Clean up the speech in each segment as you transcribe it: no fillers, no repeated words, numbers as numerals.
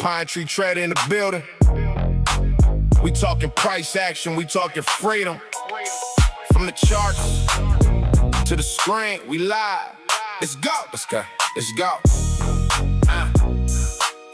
Pine Tree Trader in the building. We talking price action, we talking freedom. From the charts to the screen, we live. Let's go, let's go, let's go.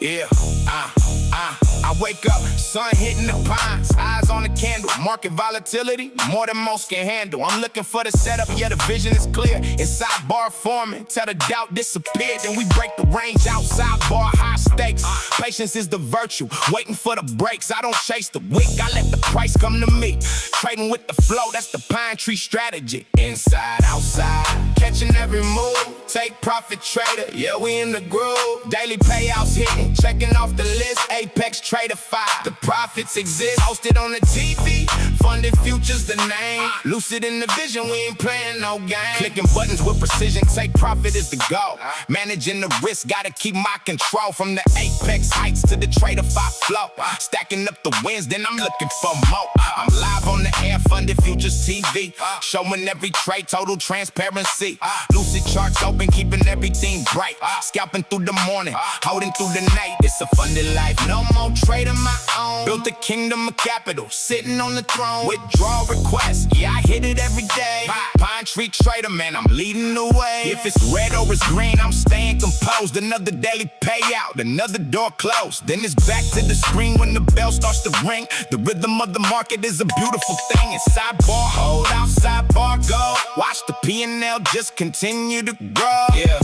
Yeah, I wake up, sun hitting the pines, eyes on the candle. Market volatility, more than most can handle. I'm looking for the setup, yeah, the vision is clear. Inside bar forming, till the doubt disappeared. Then we break the range outside bar, high stakes. Patience is the virtue, waiting for the breaks. I don't chase the wick, I let the price come to me. Trading with the flow, that's the Pine Tree strategy. Inside, outside, catching every move. Take profit trader, yeah, we in the groove. Daily payouts hitting, checking off the list. Apex Trader 5, the profits exist. Hosted on the TV, funded futures the name. Lucid in the vision, we ain't playing no game. Clicking buttons with precision, take profit is the goal. Managing the risk, gotta keep my control. From the Apex heights to the Trader 5 flow. Stacking up the wins, then I'm looking for more. I'm live on the air, funded futures TV. Showing every trade, total transparency. Lucid charts open, keeping everything bright. Scalping through the morning, holding through the night. It's a funded life, no more trading my own. Built a kingdom of capital, sitting on the throne. Withdrawal requests, yeah, I hit it every day. Pine Tree Trader, man, I'm leading the way. If it's red or it's green, I'm staying composed. Another daily payout, another door closed. Then it's back to the screen when the bell starts to ring. The rhythm of the market is a beautiful thing. Inside bar, hold, outside bar, go. Watch the P&L just continue to grow. Yeah,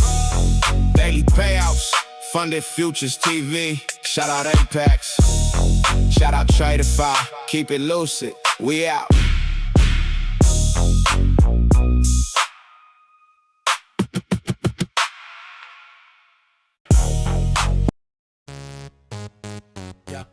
daily payouts, funded futures TV. Shout out Apex, shout out Trader 5. Keep it lucid, we out. Yeah.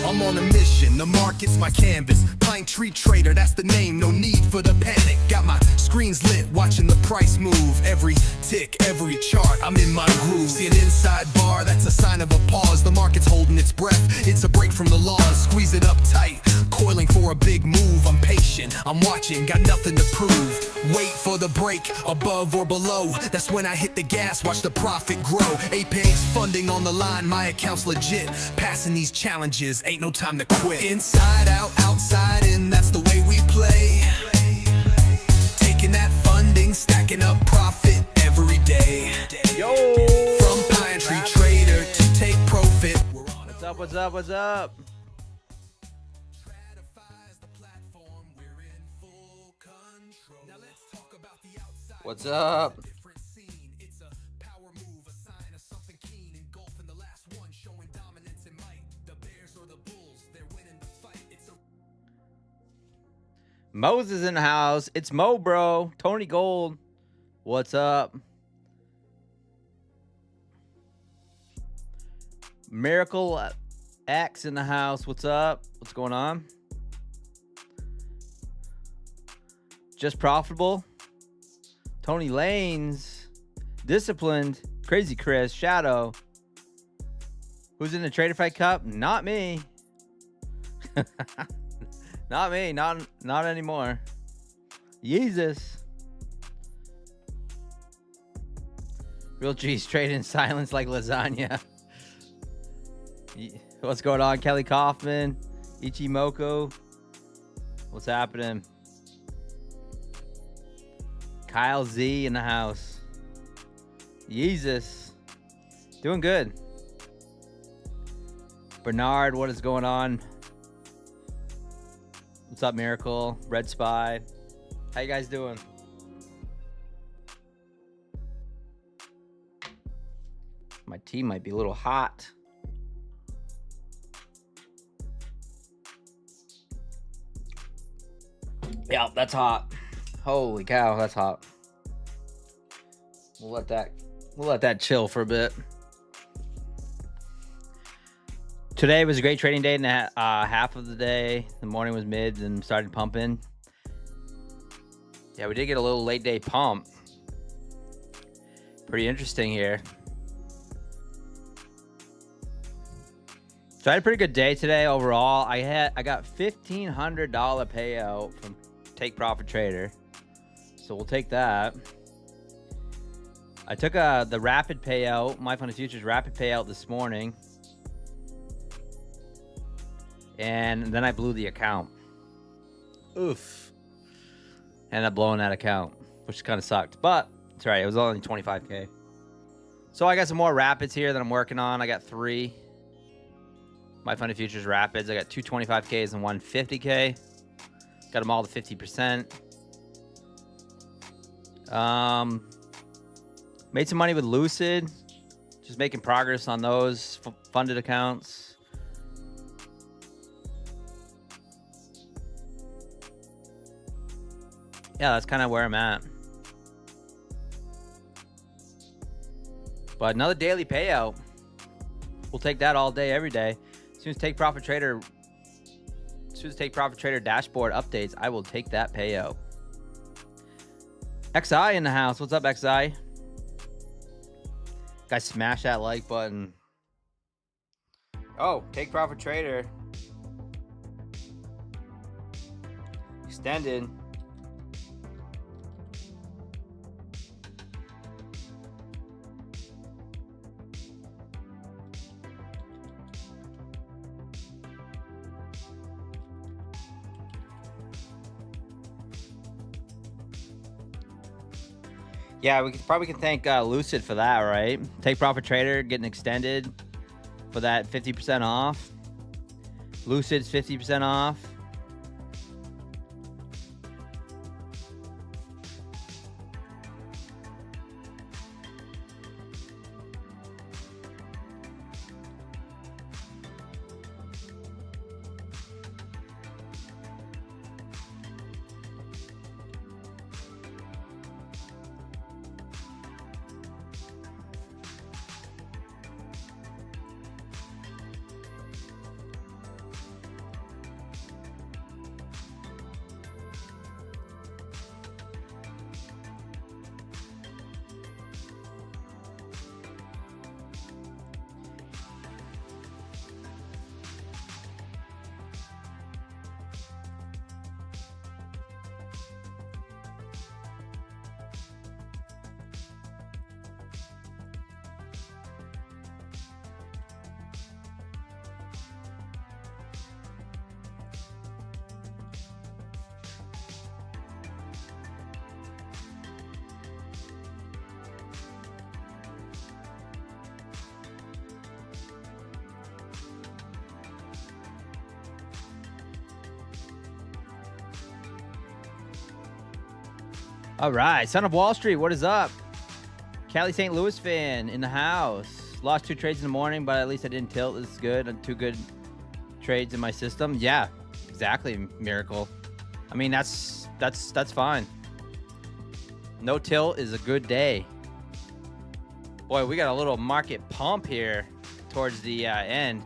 I'm on a mission, the market's my canvas. Pine Tree Trader, that's the name, no need for the panic. Got my screens lit, watching the price move. Every tick, every chart, I'm in my groove. See an inside bar, that's a sign of a pause. The market's holding its breath, it's a break from the laws. Squeeze it up tight, coiling for a big move. I'm patient, I'm watching, got nothing to prove. Wait for the break, above or below. That's when I hit the gas, watch the profit grow. Apex funding on the line, my account's legit. Passing these challenges, ain't no time to quit. Inside out, outside in, that's the way we play. Taking that funding, stacking up profit every day. Yo! From Pine Tree Trader to take profit. What's up, what's up, what's up? What's up? Moses in the house. It's Mo, bro. Tony Gold. What's up? Miracle X in the house. What's up? What's going on? Just profitable. Tony Lanes. Disciplined. Crazy Chris. Shadow. Who's in the Trader Fight Cup? Not me. Not me. Not anymore. Jesus. Real G's trade in silence like lasagna. What's going on? Kelly Kaufman. Ichimoko. What's happening? Kyle Z in the house. Jesus. Doing good. Bernard, what is going on? What's up, Miracle? Red Spy. How you guys doing? My tea might be a little hot. Yeah, that's hot. Holy cow, that's hot. We'll let that chill for a bit. Today was a great trading day, and half of the day, the morning was mid and started pumping. Yeah, we did get a little late day pump. Pretty interesting here. So I had a pretty good day today overall. I got $1,500 payout from Take Profit Trader. So we'll take that. I took the rapid payout, My Fun Futures rapid payout this morning. And then I blew the account. Oof. Ended up blowing that account, which kind of sucked. But it's all right. It was only 25K. So I got some more rapids here that I'm working on. I got 3 My Fun Futures rapids. I got 2 25Ks and 1 50K. Got them all to 50%. Made some money with Lucid. Just making progress on those funded accounts. Yeah, that's kind of where I'm at. But another daily payout. We'll take that all day, every day. As soon as Take Profit Trader dashboard updates, I will take that payout. XI in the house. What's up, XI? Guys, smash that like button. Oh, Take Profit Trader extended. Yeah, we probably can thank Lucid for that, right? Take Profit Trader getting extended for that 50% off. Lucid's 50% off. All right, Son of Wall Street, what is up? Cali St. Louis fan in the house. Lost 2 trades in the morning, but at least I didn't tilt. This is good. 2 good trades in my system. Yeah, exactly, Miracle. I mean, that's fine. No tilt is a good day. Boy, we got a little market pump here towards the end.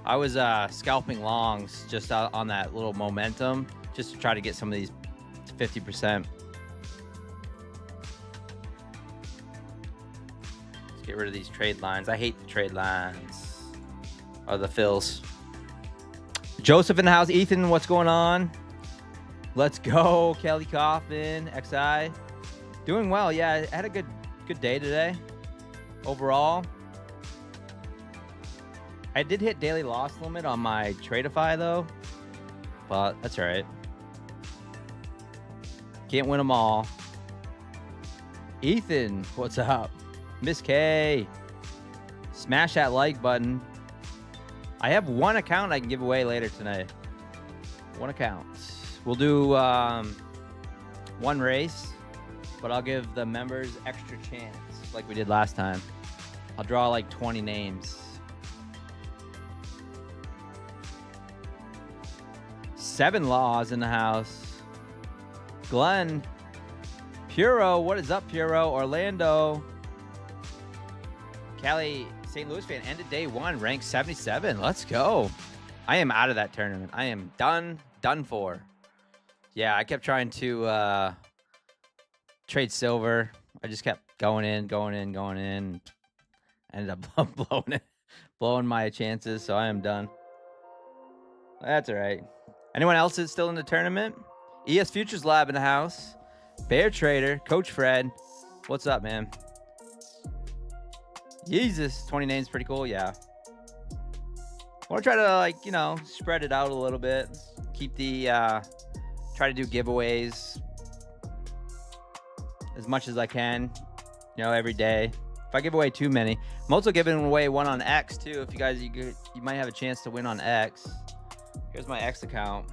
I was scalping longs just on that little momentum, just to try to get some of these 50%. Get rid of these trade lines. I hate the trade lines. Or the fills. Joseph in the house. Ethan, what's going on? Let's go. Kelly Kaufman, XI. Doing well. Yeah, I had a good day today. Overall. I did hit daily loss limit on my Tradeify though. But that's all right. Can't win them all. Ethan, what's up? Miss K, smash that like button. I have 1 account I can give away later tonight. 1 account. We'll do 1 race, but I'll give the members extra chance like we did last time. I'll draw like 20 names. 7 laws in the house. Glenn, Puro, what is up, Puro? Orlando. Cali St. Louis fan, ended day 1, ranked 77. Let's go. I am out of that tournament. I am done for. Yeah, I kept trying to trade silver. I just kept going in. Ended up blowing my chances, so I am done. That's all right. Anyone else is still in the tournament? ES Futures Lab in the house. Bear Trader, Coach Fred. What's up, man? Jesus, 20 names, pretty cool. Yeah. I want to try to, like, you know, spread it out a little bit. Keep the, try to do giveaways as much as I can, you know, every day. If I give away too many, I'm also giving away one on X too. If you guys, you might have a chance to win on X. Here's my X account.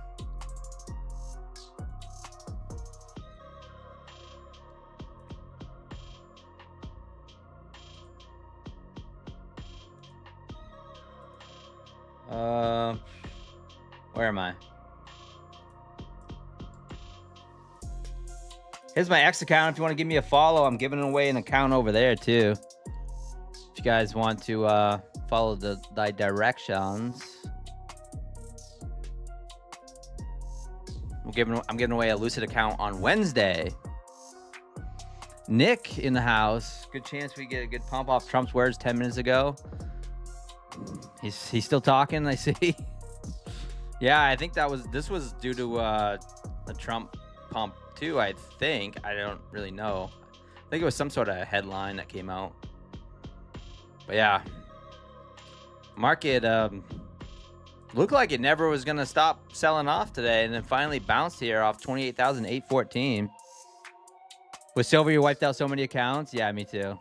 Where am I? Here's my X account. If you want to give me a follow, I'm giving away an account over there too. If you guys want to follow the directions, I'm giving away a Lucid account on Wednesday. Nick in the house. Good chance we get a good pump off Trump's words 10 minutes ago. He's still talking, I see. Yeah, I think this was due to the Trump pump too, I think. I don't really know. I think it was some sort of headline that came out. But yeah, market looked like it never was gonna stop selling off today, and then finally bounced here off 28,814. With silver, you wiped out so many accounts. Yeah, me too.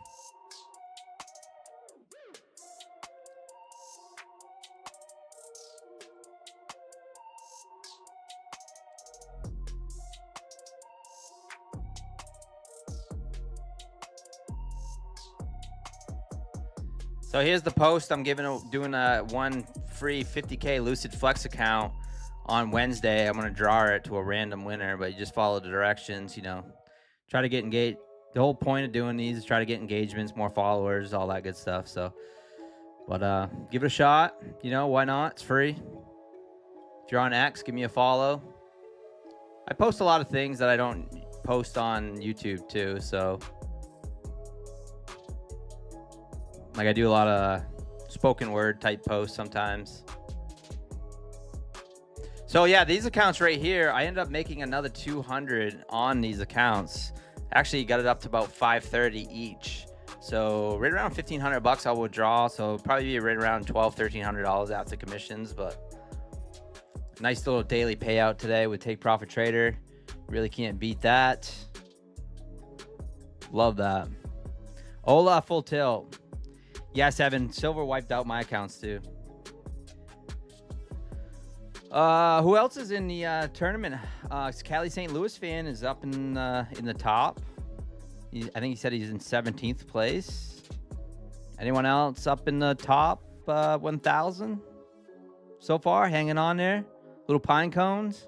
So here's the post. I'm doing a one free 50K Lucid Flex account on Wednesday. I'm going to draw it to a random winner, but you just follow the directions, you know, try to get engaged. The whole point of doing these is try to get engagements, more followers, all that good stuff. So, but give it a shot. You know, why not? It's free. If you're on X, give me a follow. I post a lot of things that I don't post on YouTube too. So, like, I do a lot of spoken word type posts sometimes. So yeah, these accounts right here, I ended up making another 200 on these accounts. Actually got it up to about 530 each. So right around 1,500 bucks I will withdraw. So probably be right around $1,200-$1,300 after commissions, but nice little daily payout today with Take Profit Trader. Really can't beat that. Love that. Ola full tilt. Yes, Evan. Silver wiped out my accounts too. Who else is in the tournament? Cali St. Louis fan is up in the top. I think he said he's in 17th place. Anyone else up in the top 1,000 so far? Hanging on there. Little pine cones.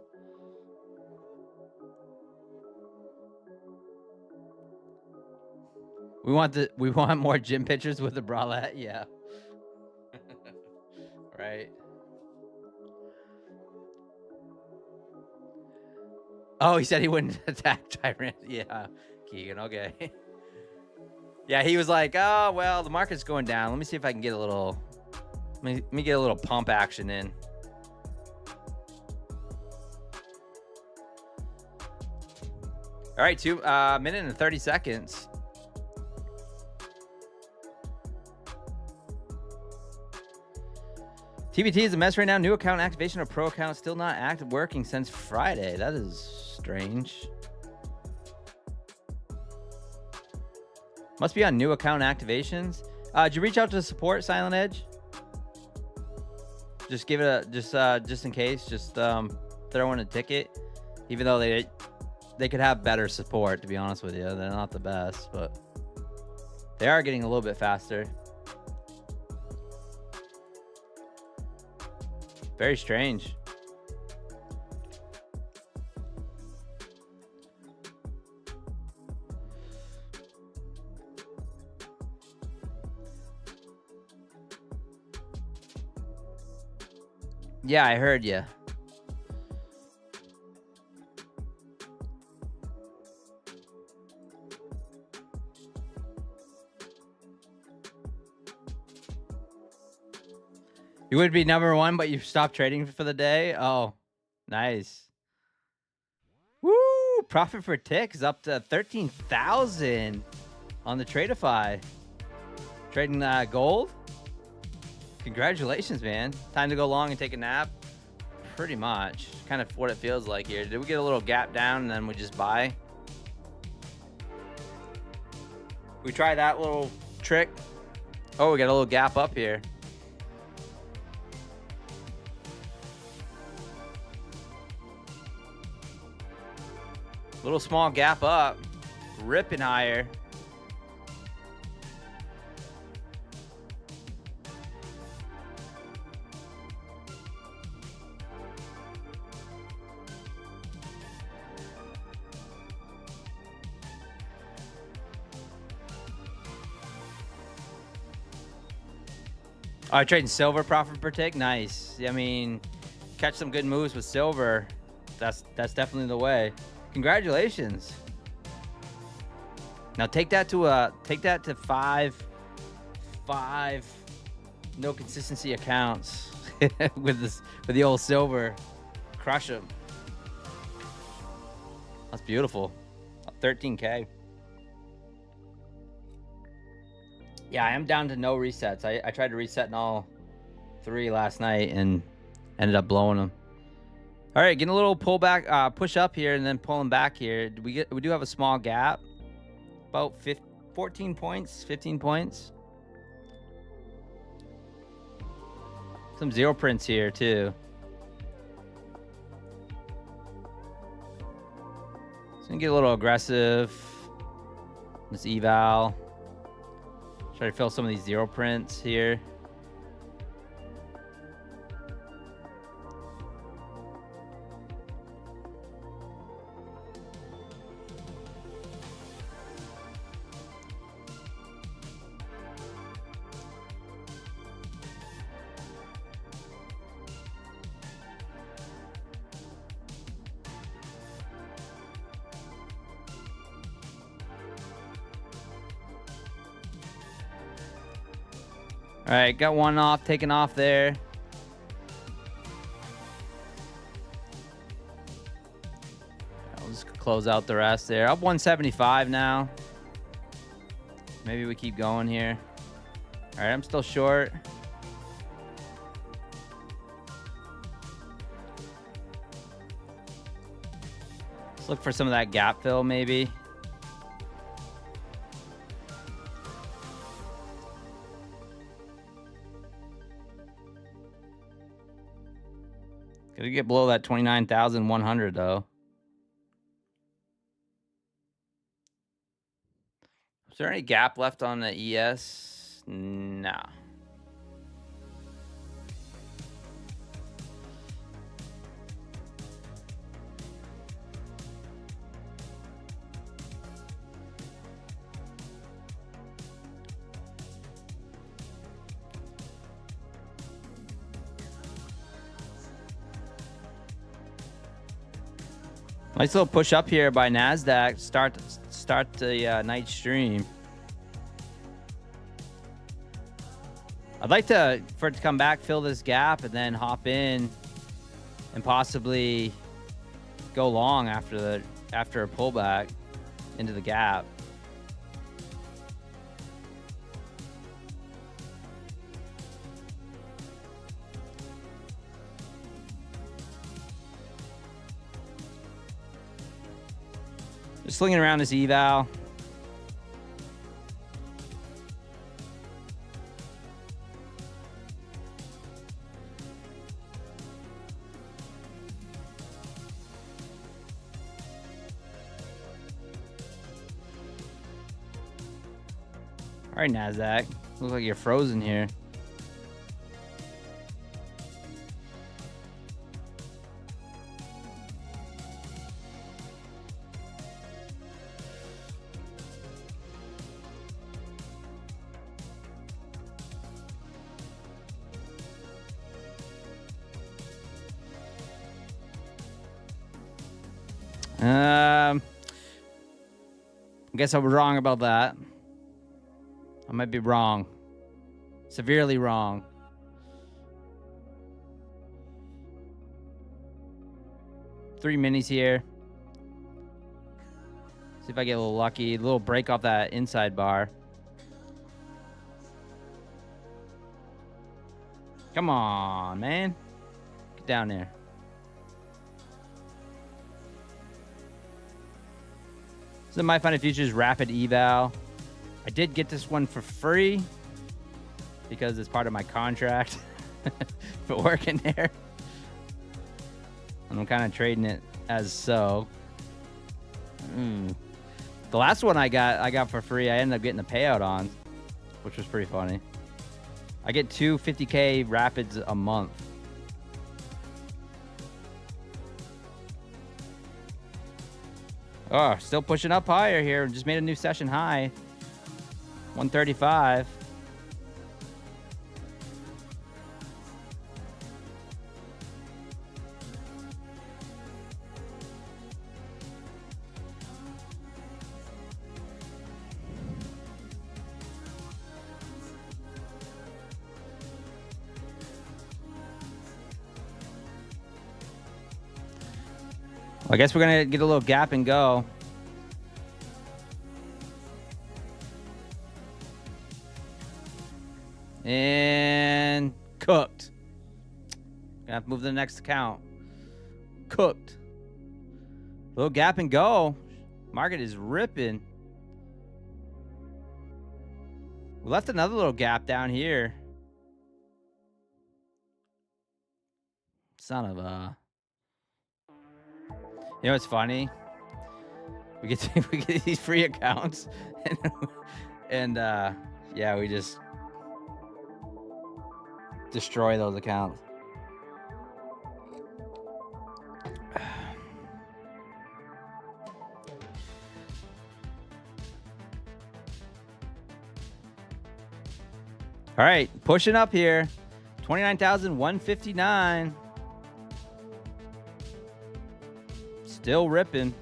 We want more gym pictures with the bralette. Yeah. Right. Oh, he said he wouldn't attack Tyrant. Yeah, Keegan. Okay. Yeah, he was like, oh well, the market's going down. Let me see if I can get a little. Let me get a little pump action in. All right, 2 minute and 30 seconds. TBT is a mess right now. New account activation of pro account still not working since Friday. That is strange. Must be on new account activations. Did you reach out to support, Silent Edge? Just give it a just in case. Just throw in a ticket. Even though they could have better support, to be honest with you. They're not the best, but they are getting a little bit faster. Very strange. Yeah, I heard you. You would be number one, but you stopped trading for the day? Oh, nice. Woo! profit per tick is up to 13,000 on the Tradeify. Trading gold. Congratulations, man. Time to go long and take a nap. Pretty much. Kind of what it feels like here. Did we get a little gap down and then we just buy? We try that little trick. Oh, we got a little gap up here. Little small gap up. Ripping higher. All right, trading silver profit per tick. Nice. I mean, catch some good moves with silver. That's definitely the way. Congratulations. Now take that to five no consistency accounts with the old silver. Crush them. That's beautiful. 13K. Yeah, I am down to no resets. I tried to reset in all 3 last night and ended up blowing them. All right, getting a little pullback, push up here and then pulling back here. We do have a small gap, about 14 points, 15 points. Some zero prints here too. So gonna get a little aggressive. This eval. Try to fill some of these zero prints here. All right, got one off, taken off there. I'll just close out the rest there. Up 175 now. Maybe we keep going here. All right, I'm still short. Let's look for some of that gap fill maybe. Gotta get below that 29,100 though. Is there any gap left on the ES? No. Nice little push up here by NASDAQ. Start the night stream. I'd like for it to come back, fill this gap, and then hop in and possibly go long after a pullback into the gap. Just slinging around this eval. All right, NASDAQ. Looks like you're frozen here. I guess I was wrong about that. I might be wrong. Severely wrong. Three minis here. See if I get a little lucky. A little break off that inside bar. Come on, man. Get down there. So My Funded Futures Rapid Eval. I did get this one for free because it's part of my contract for working there. And I'm kind of trading it as so. The last one I got for free, I ended up getting a payout on, which was pretty funny. I get 2 50K rapids a month. Oh, still pushing up higher here. Just made a new session high. 135. Well, I guess we're going to get a little gap and go. And cooked. Gonna have to move to the next account. Cooked. Little gap and go. Market is ripping. We left another little gap down here. Son of a... You know what's funny? We get these free accounts, and yeah, we just destroy those accounts. All right, pushing up here, 29,159. Still ripping.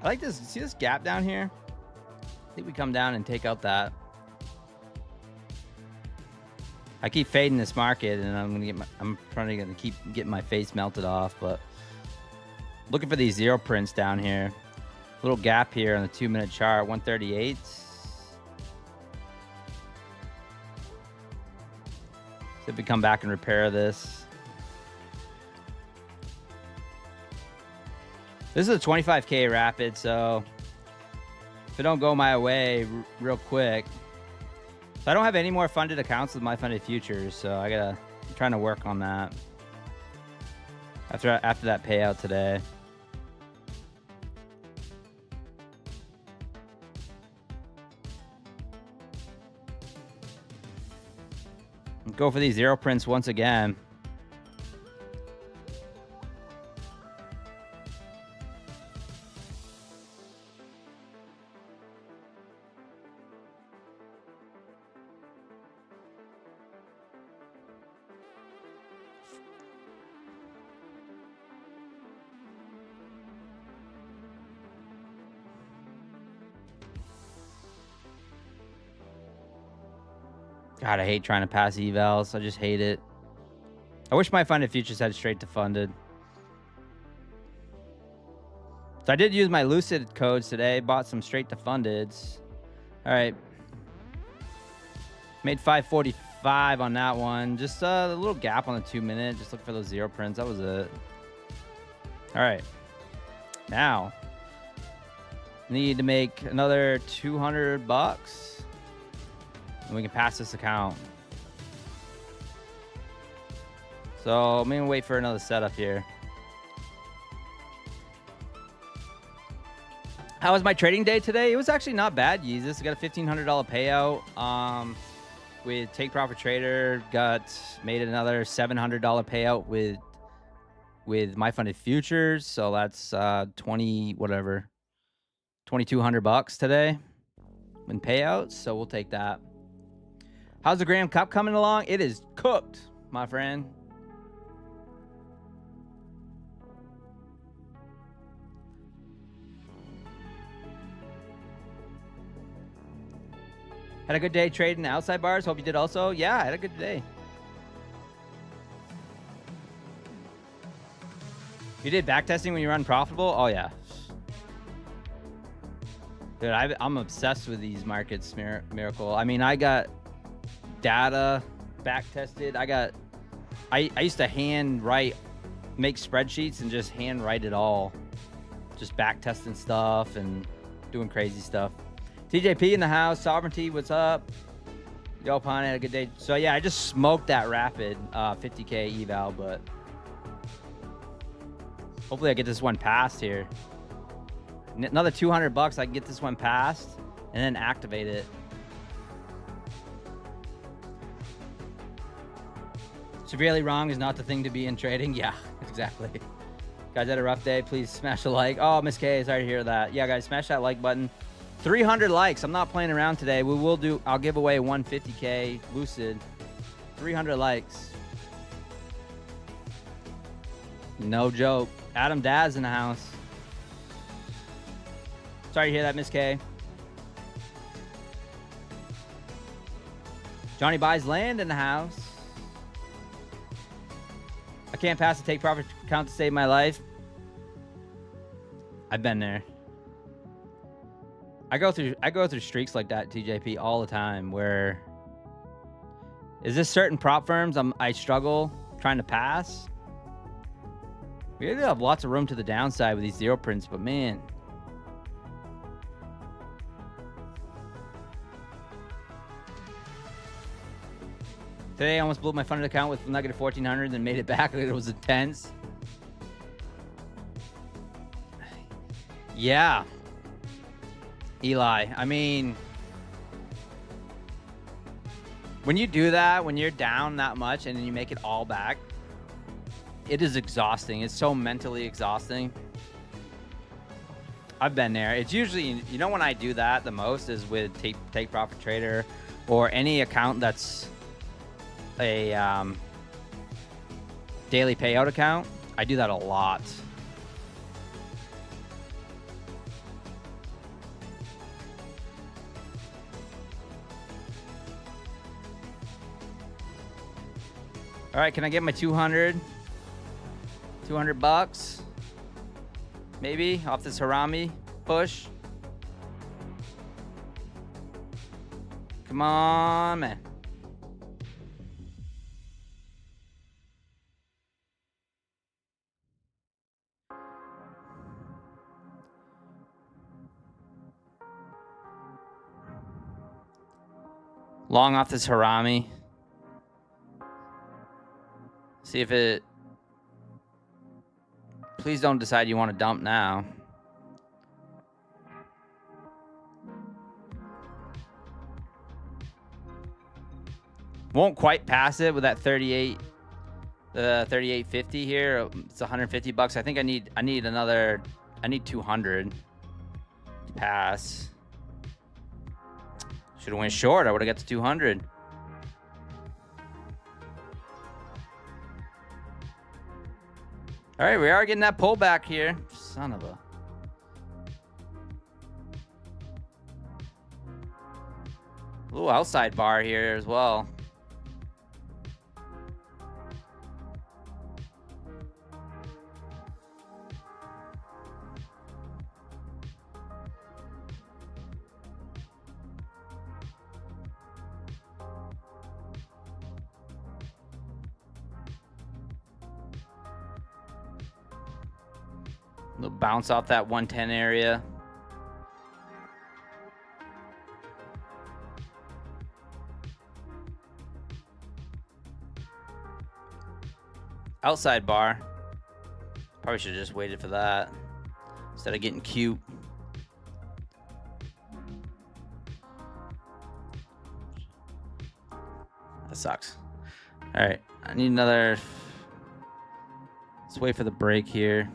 I like this. See this gap down here? I think we come down and take out that. I keep fading this market, and I'm trying to keep getting my face melted off, but looking for these zero prints down here. Little gap here on the 2-minute chart, 138. See if we come back and repair this. This is a 25K rapid, so if it don't go my way real quick. So I don't have any more funded accounts with My Funded Futures, so I'm trying to work on that after that payout today. Go for these zero prints once again. God, I hate trying to pass evals. I just hate it. I wish My Funded Futures had straight to funded. So I did use my Lucid codes today. Bought some straight to fundeds. All right. Made 545 on that one. Just a little gap on the 2-minute. Just look for those zero prints. That was it. All right. Now, need to make another 200 bucks. And we can pass this account. So I'm gonna wait for another setup here. How was my trading day today? It was actually not bad, Yeezus. I got a $1,500 payout with Take Profit Trader. Made another $700 payout with My Funded Futures. So that's 2,200 bucks today in payouts. So we'll take that. How's the Graham Cup coming along? It is cooked, my friend. Had a good day trading the outside bars. Hope you did also. Yeah, I had a good day. You did backtesting when you were unprofitable? Oh, yeah. Dude, I'm obsessed with these markets, Miracle. I mean, I got data backtested. I used to hand write, make spreadsheets and just hand write it all. Just backtesting stuff and doing crazy stuff. TJP in the house. Sovereignty, what's up? Yo, Pon had a good day. So, yeah, I just smoked that rapid 50K eval, but hopefully I get this one passed here. Another 200 bucks, I can get this one passed and then activate it. Severely wrong is not the thing to be in trading. Yeah, exactly. Guys had a rough day. Please smash a like. Oh, Miss K, sorry to hear that. Yeah, guys, smash that like button. 300 likes. I'm not playing around today. I'll give away 150K Lucid. 300 likes. No joke. Adam Daz in the house. Sorry to hear that, Miss K. Johnny buys land in the house. I can't pass the take profit count to save my life. I've been there. I go through streaks like that, TJP, all the time. Where is this certain prop firms I struggle trying to pass? We do have lots of room to the downside with these zero prints, but man. Today I almost blew my funded account with negative 1,400 and made it back. It was intense. Yeah. Eli, I mean, when you do that, when you're down that much and then you make it all back, it is exhausting. It's so mentally exhausting. I've been there. It's usually, you know, when I do that the most is with Take Profit Trader or any account that's a daily payout account. I do that a lot. All right, can I get my 200 bucks? Maybe off this Harami push. Come on, man. Long off this Harami. See if it... Please don't decide you want to dump now. Won't quite pass it with that 38, the 38.50 here. It's 150 bucks. I think I need 200 to pass. Should have went short. I would have got to 200. All right, we are getting that pullback here. Son of a... little outside bar here as well. Little bounce off that 110 area. Outside bar. Probably should have just waited for that instead of getting cute. That sucks. All right, I need another. Let's wait for the break here.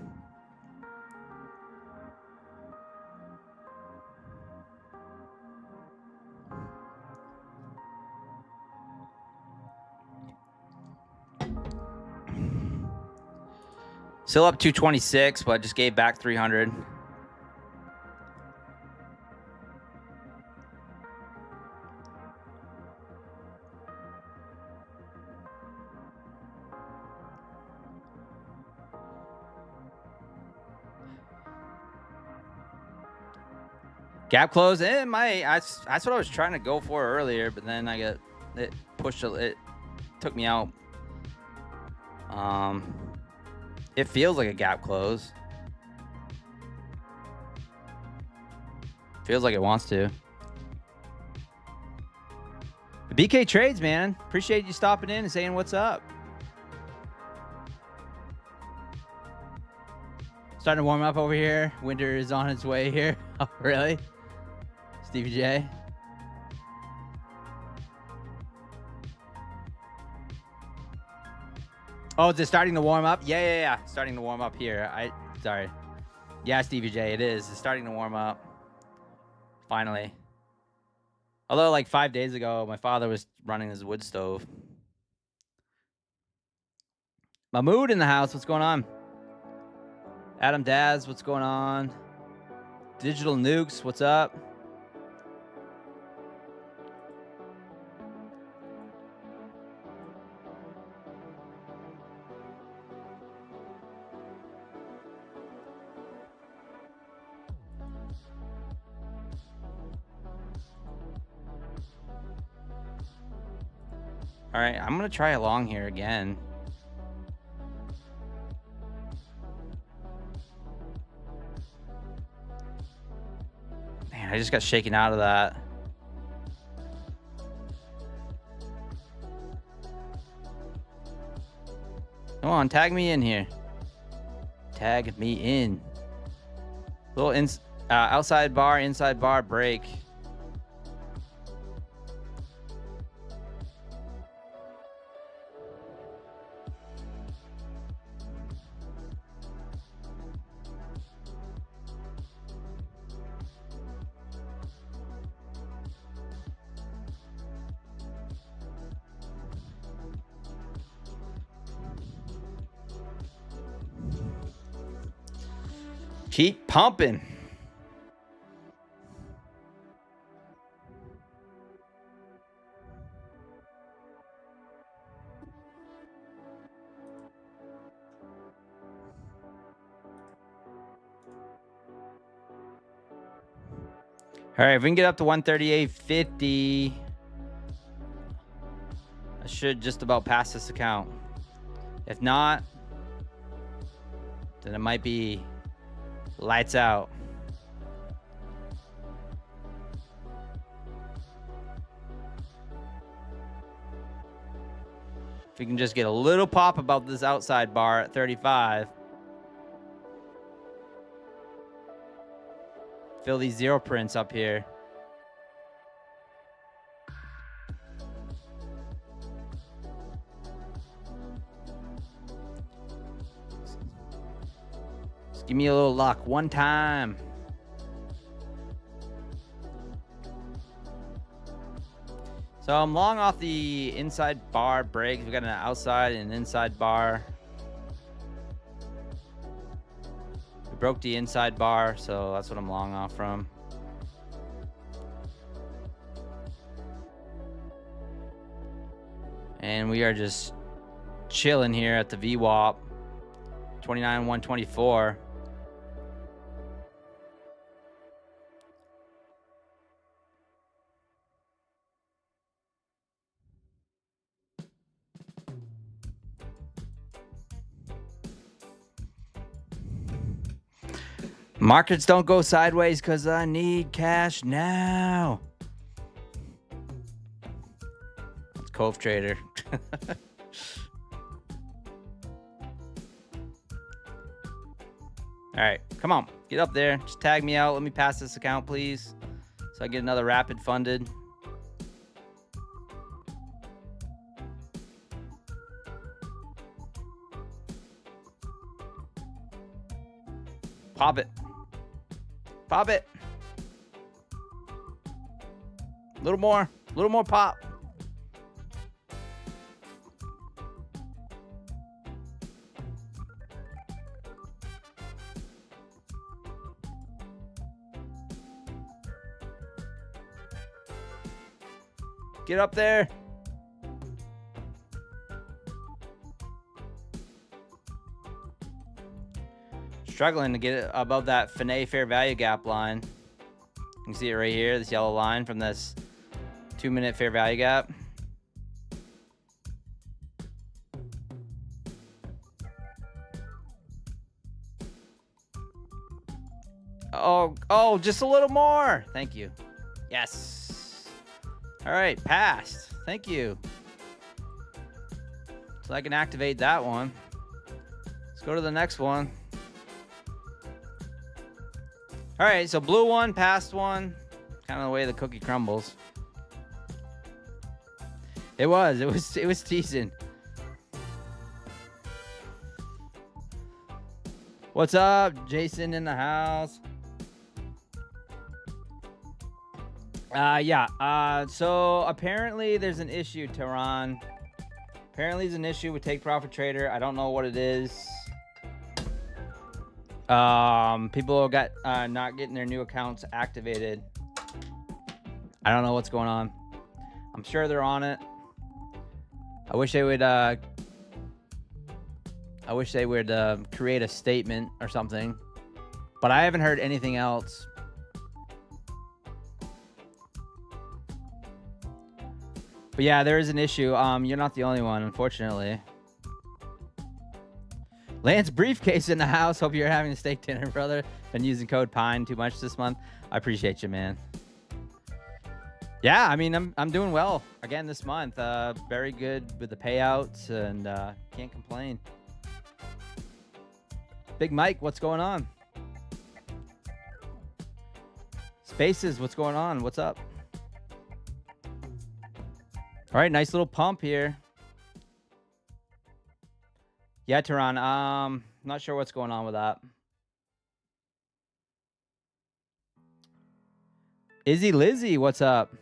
Still up 226, but just gave back 300. Gap close. It might. That's what I was trying to go for earlier, but then it pushed. It took me out. It feels like a gap close. Feels like it wants to. The BK Trades, man. Appreciate you stopping in and saying what's up. Starting to warm up over here. Winter is on its way here. Oh, really? Stevie J. Oh, is it starting to warm up? Yeah. Starting to warm up here. Sorry. Yeah, Stevie J, it is. It's starting to warm up. Finally. Although, like 5 days ago, my father was running his wood stove. Mahmood in the house. What's going on? Adam Daz, what's going on? Digital Nukes, what's up? All right, I'm going to try along here again. Man, I just got shaken out of that. Come on, tag me in here. Tag me in. Little outside bar, inside bar break. Keep pumping. All right, if we can get up to 138.50, I should just about pass this account. If not, then it might be lights out. If we can just get a little pop about this outside bar at 35. Fill these zero prints up here. Just give me a little luck one time. So I'm long off the inside bar breaks. We got an outside and an inside bar. We broke the inside bar, so that's what I'm long off from. And we are just chilling here at the VWAP 29,124. Markets don't go sideways because I need cash now. It's Cove Trader. All right, come on, get up there. Just tag me out. Let me pass this account, please, so I get another rapid funded. Pop it. Pop it. A little more pop. Get up there. Struggling to get it above that Finet fair value gap line. can see it right here, this yellow line from this 2-minute fair value gap. Oh, just a little more. Thank you. Yes. All right, passed. Thank you. So I can activate that one. Let's go to the next one. All right, so blue one, passed one. Kind of the way the cookie crumbles. It was decent. What's up, Jason in the house? Yeah. So apparently there's an issue, Tehran. Apparently there's an issue with Take Profit Trader. I don't know what it is. People got not getting their new accounts activated. I don't know what's going on. I'm sure they're on it. I wish they would create a statement or something, but I haven't heard anything else. But yeah, there is an issue. You're not the only one, unfortunately. Lance Briefcase in the house. Hope you're having a steak dinner, brother. Been using code PINE too much this month. I appreciate you, man. Yeah, I mean, I'm doing well again this month. Very good with the payouts, and can't complain. Big Mike, what's going on? Spaces, what's going on? What's up? All right, nice little pump here. Yeah, Tehran. Not sure what's going on with that. Izzy Lizzy, what's up?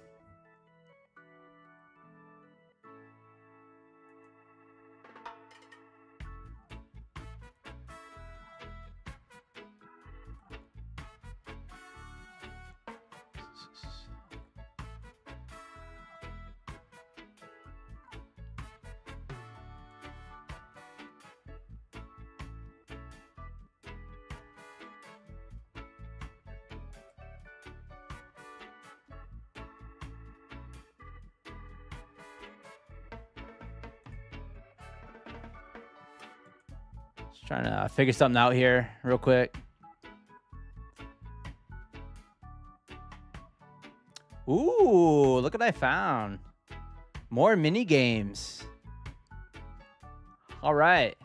Trying to figure something out here real quick. Ooh, look what I found. More mini games. All right.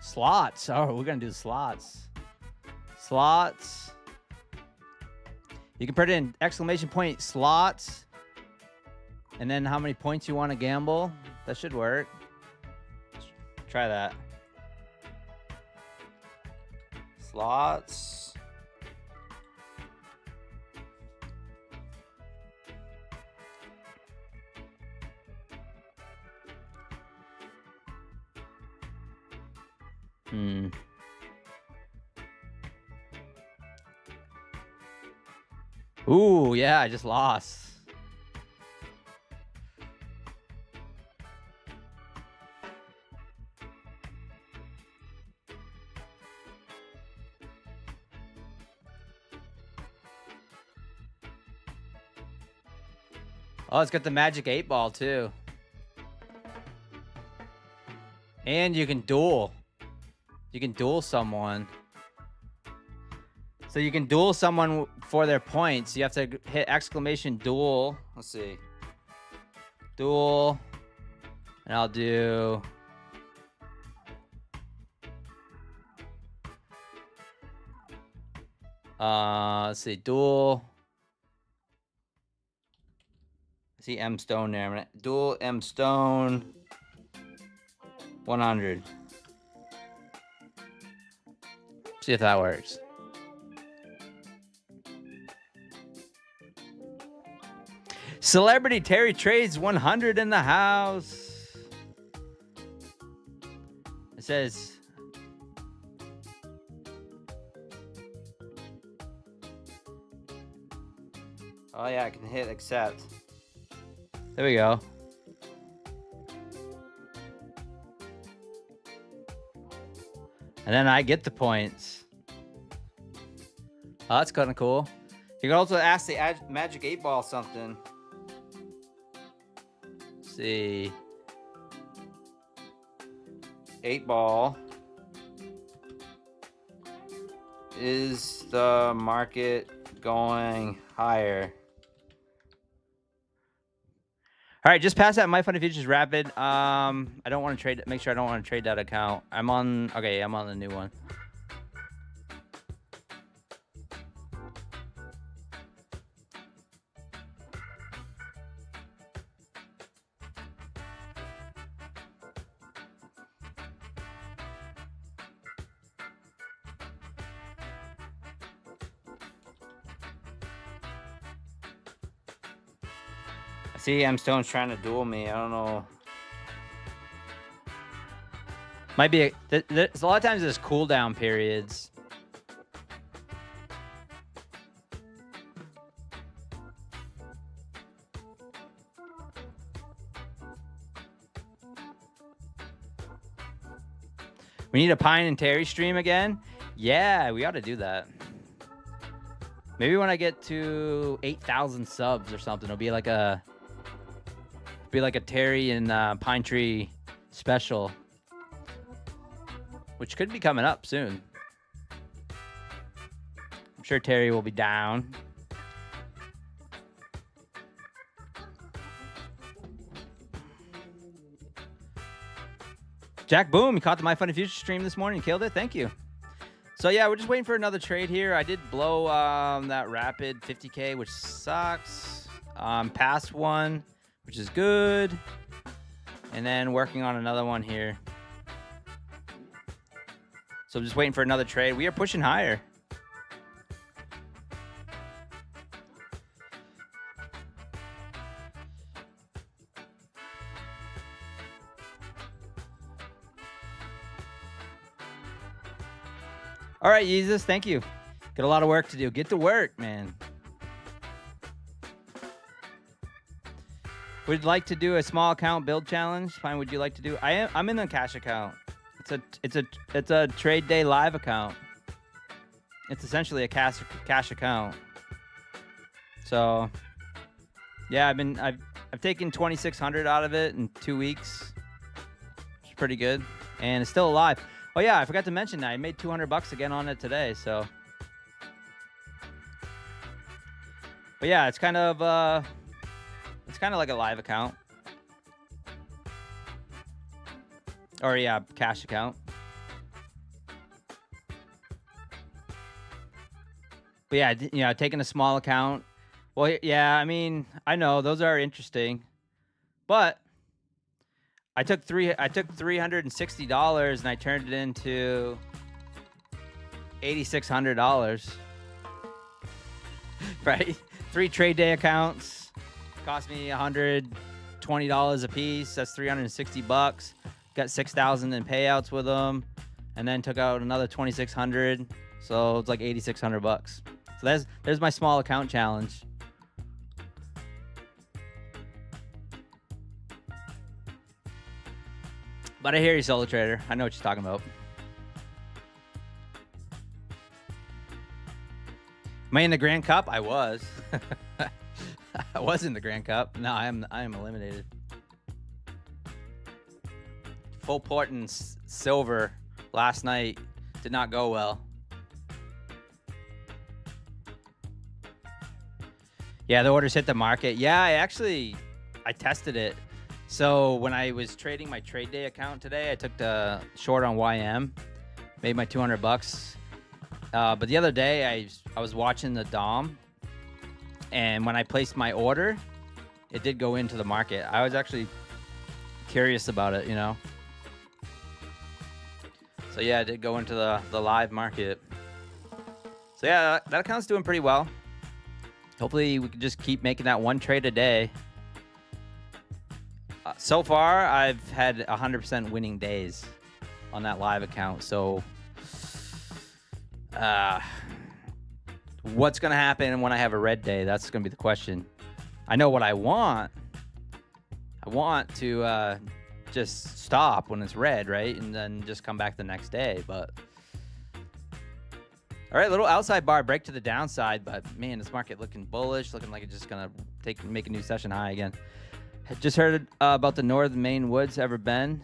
Slots. Oh, we're going to do slots. Slots. You can put in exclamation point slots. And then how many points you want to gamble. That should work. Try that. Slots. Ooh, yeah, I just lost. Oh, it's got the magic 8 ball too. And you can duel. You can duel someone. So you can duel someone for their points. You have to hit exclamation duel. Let's see. Duel. And I'll do... let's see. Duel. See M Stone there. I'm gonna dual M Stone 100. See if that works. Celebrity Terry Trades 100 in the house. It says oh yeah, I can hit accept. There we go. And then I get the points. Oh, that's kind of cool. You can also ask the Magic 8 Ball something. Let's see. 8 Ball. Is the market going higher? All right, just pass that My Funny Futures Rapid. I don't want to trade. Make sure I don't want to trade that account. I'm on. Okay, I'm on the new one. See, M Stone's trying to duel me. I don't know. Might be there's a lot of times there's cooldown periods. We need a Pine and Terry stream again? Yeah, we ought to do that. Maybe when I get to 8,000 subs or something, it'll be like a Terry and Pine Tree special, which could be coming up soon. I'm sure Terry will be down. Jack Boom, you caught the My Funny Future stream this morning. Killed it. Thank you. So yeah, we're just waiting for another trade here. I did blow that rapid 50K, which sucks. Past one, which is good. And then working on another one here. So I'm just waiting for another trade. We are pushing higher. All right, Jesus, thank you. Got a lot of work to do. Get to work, man. Would like to do a small account build challenge? Fine. Would you like to do? I'm in the cash account. It's a trade day live account. It's essentially a cash account. So, yeah, I've taken 2,600 out of it in 2 weeks. It's pretty good, and it's still alive. Oh yeah, I forgot to mention that I made $200 again on it today. So, but yeah, it's kind of like a live account, or yeah, cash account. But yeah, you know, taking a small account. Well, yeah, I mean, I know those are interesting, but I took $360 and I turned it into $8,600. Right? 3 trade day accounts cost me $120 a piece. That's $360. Got 6,000 in payouts with them, and then took out another 2,600. So it's like $8,600. So there's my small account challenge. But I hear you, Solo Trader. I know what you're talking about. Am I in the Grand Cup? I was. I was in the Grand Cup. No, I am eliminated. Full port and silver last night did not go well. Yeah, the orders hit the market. Yeah, I tested it. So when I was trading my trade day account today, I took the short on YM, made my $200. But the other day I was watching the DOM, and when I placed my order, it did go into the market. I was actually curious about it, you know. So yeah, it did go into the live market. So yeah, that account's doing pretty well. Hopefully we can just keep making that one trade a day. So far, I've had 100% winning days on that live account. So, what's going to happen when I have a red day? That's going to be the question. I know what I want. I want to just stop when it's red, right? And then just come back the next day. But, all All right, little outside bar break to the downside, but man, this market looking bullish, looking like it's just gonna make a new session high again. Just heard about the Northern Maine woods. Ever been?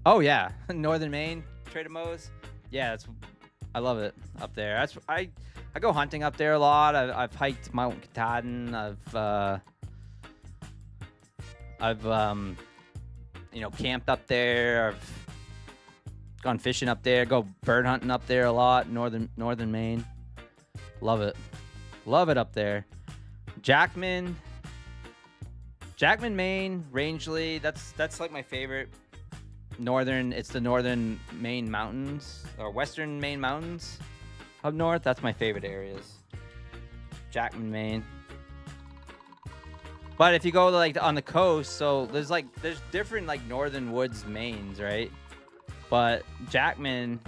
Oh yeah, Northern Maine, Trader Moe's. Yeah, I love it up there. I go hunting up there a lot. I've hiked Mount Katahdin. I've you know, camped up there. I've gone fishing up there. Go bird hunting up there a lot. Northern Maine. Love it. Love it up there. Jackman, Maine, Rangeley. That's like my favorite. It's the Northern Maine mountains or Western Maine mountains up north. That's my favorite areas. Jackman, Maine. But if you go like on the coast, so there's different like northern woods Maines, right? But Jackman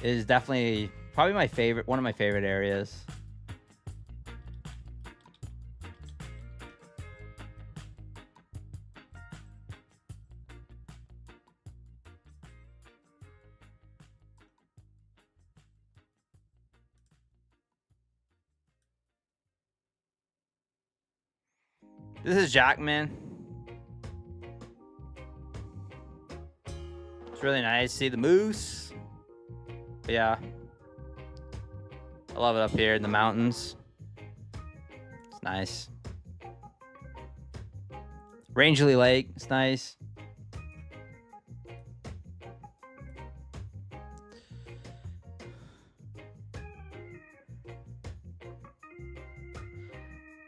is definitely probably one of my favorite areas. This is Jackman. It's really nice. See the moose. But yeah. I love it up here in the mountains. It's nice. Rangeley Lake. It's nice.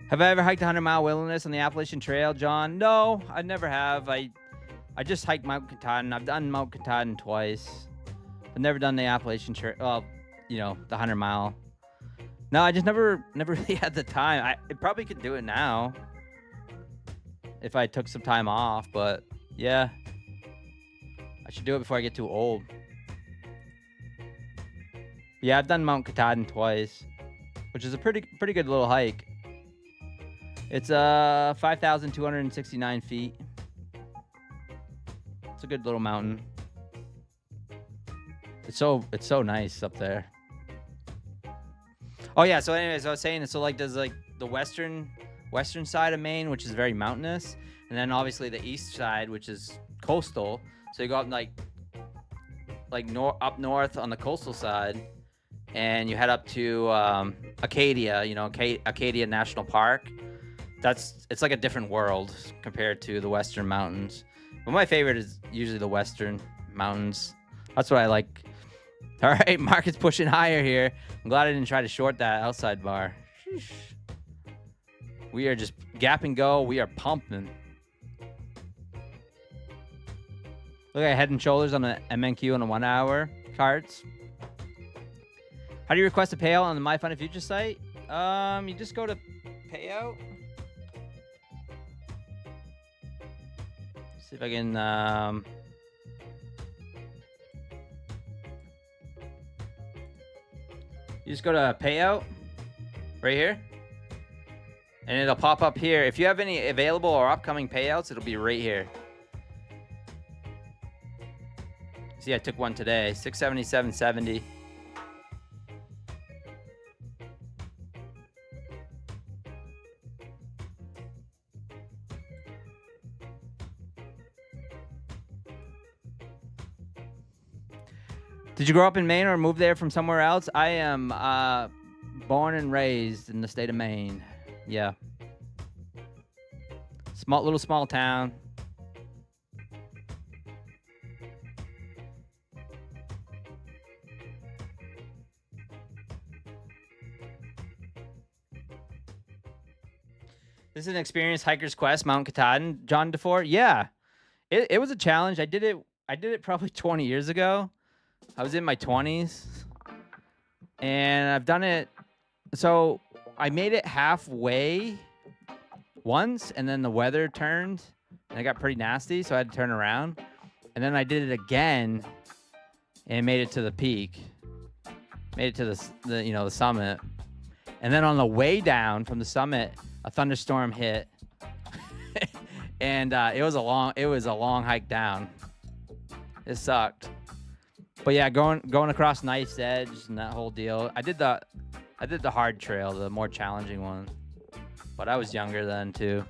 Have I ever hiked 100-mile wilderness on the Appalachian Trail, John? No, I never have. I just hiked Mount Katahdin. I've done Mount Katahdin twice. I've never done the Appalachian Trail. Well, you know, the 100-mile. No, I just never really had the time. I probably could do it now if I took some time off, but yeah, I should do it before I get too old. Yeah, I've done Mount Katahdin twice, which is a pretty good little hike. It's 5,269 feet. It's a good little mountain. It's so nice up there. Oh yeah, so anyways, I was saying, so like there's like the western side of Maine, which is very mountainous, and then obviously the east side, which is coastal. So you go up up north on the coastal side, and you head up to Acadia, you know, Acadia National Park. It's like a different world compared to the western mountains. But my favorite is usually the western mountains. That's what I like. All right, market's pushing higher here. I'm glad I didn't try to short that outside bar. Sheesh. We are just gap and go. We are pumping. Look at Head and Shoulders on the MNQ on the 1 hour charts. How do you request a payout on the My Fund of Future site? You just go to payout. See if I can you just go to payout right here, and it'll pop up here. If you have any available or upcoming payouts, it'll be right here. See, I took one today, 677.70. Did you grow up in Maine or move there from somewhere else? I am born and raised in the state of Maine. Yeah. Little small town. This is an experienced hiker's quest, Mount Katahdin. John DeFore? Yeah. It was a challenge. I did it probably 20 years ago. I was in my 20s, and I've done it. So I made it halfway once, and then the weather turned, and it got pretty nasty, so I had to turn around. And then I did it again, and made it to the peak, made it to the summit. And then on the way down from the summit, a thunderstorm hit, and it was a long hike down. It sucked. But yeah, going across Knife's Edge and that whole deal. I did the hard trail, the more challenging one. But I was younger then too.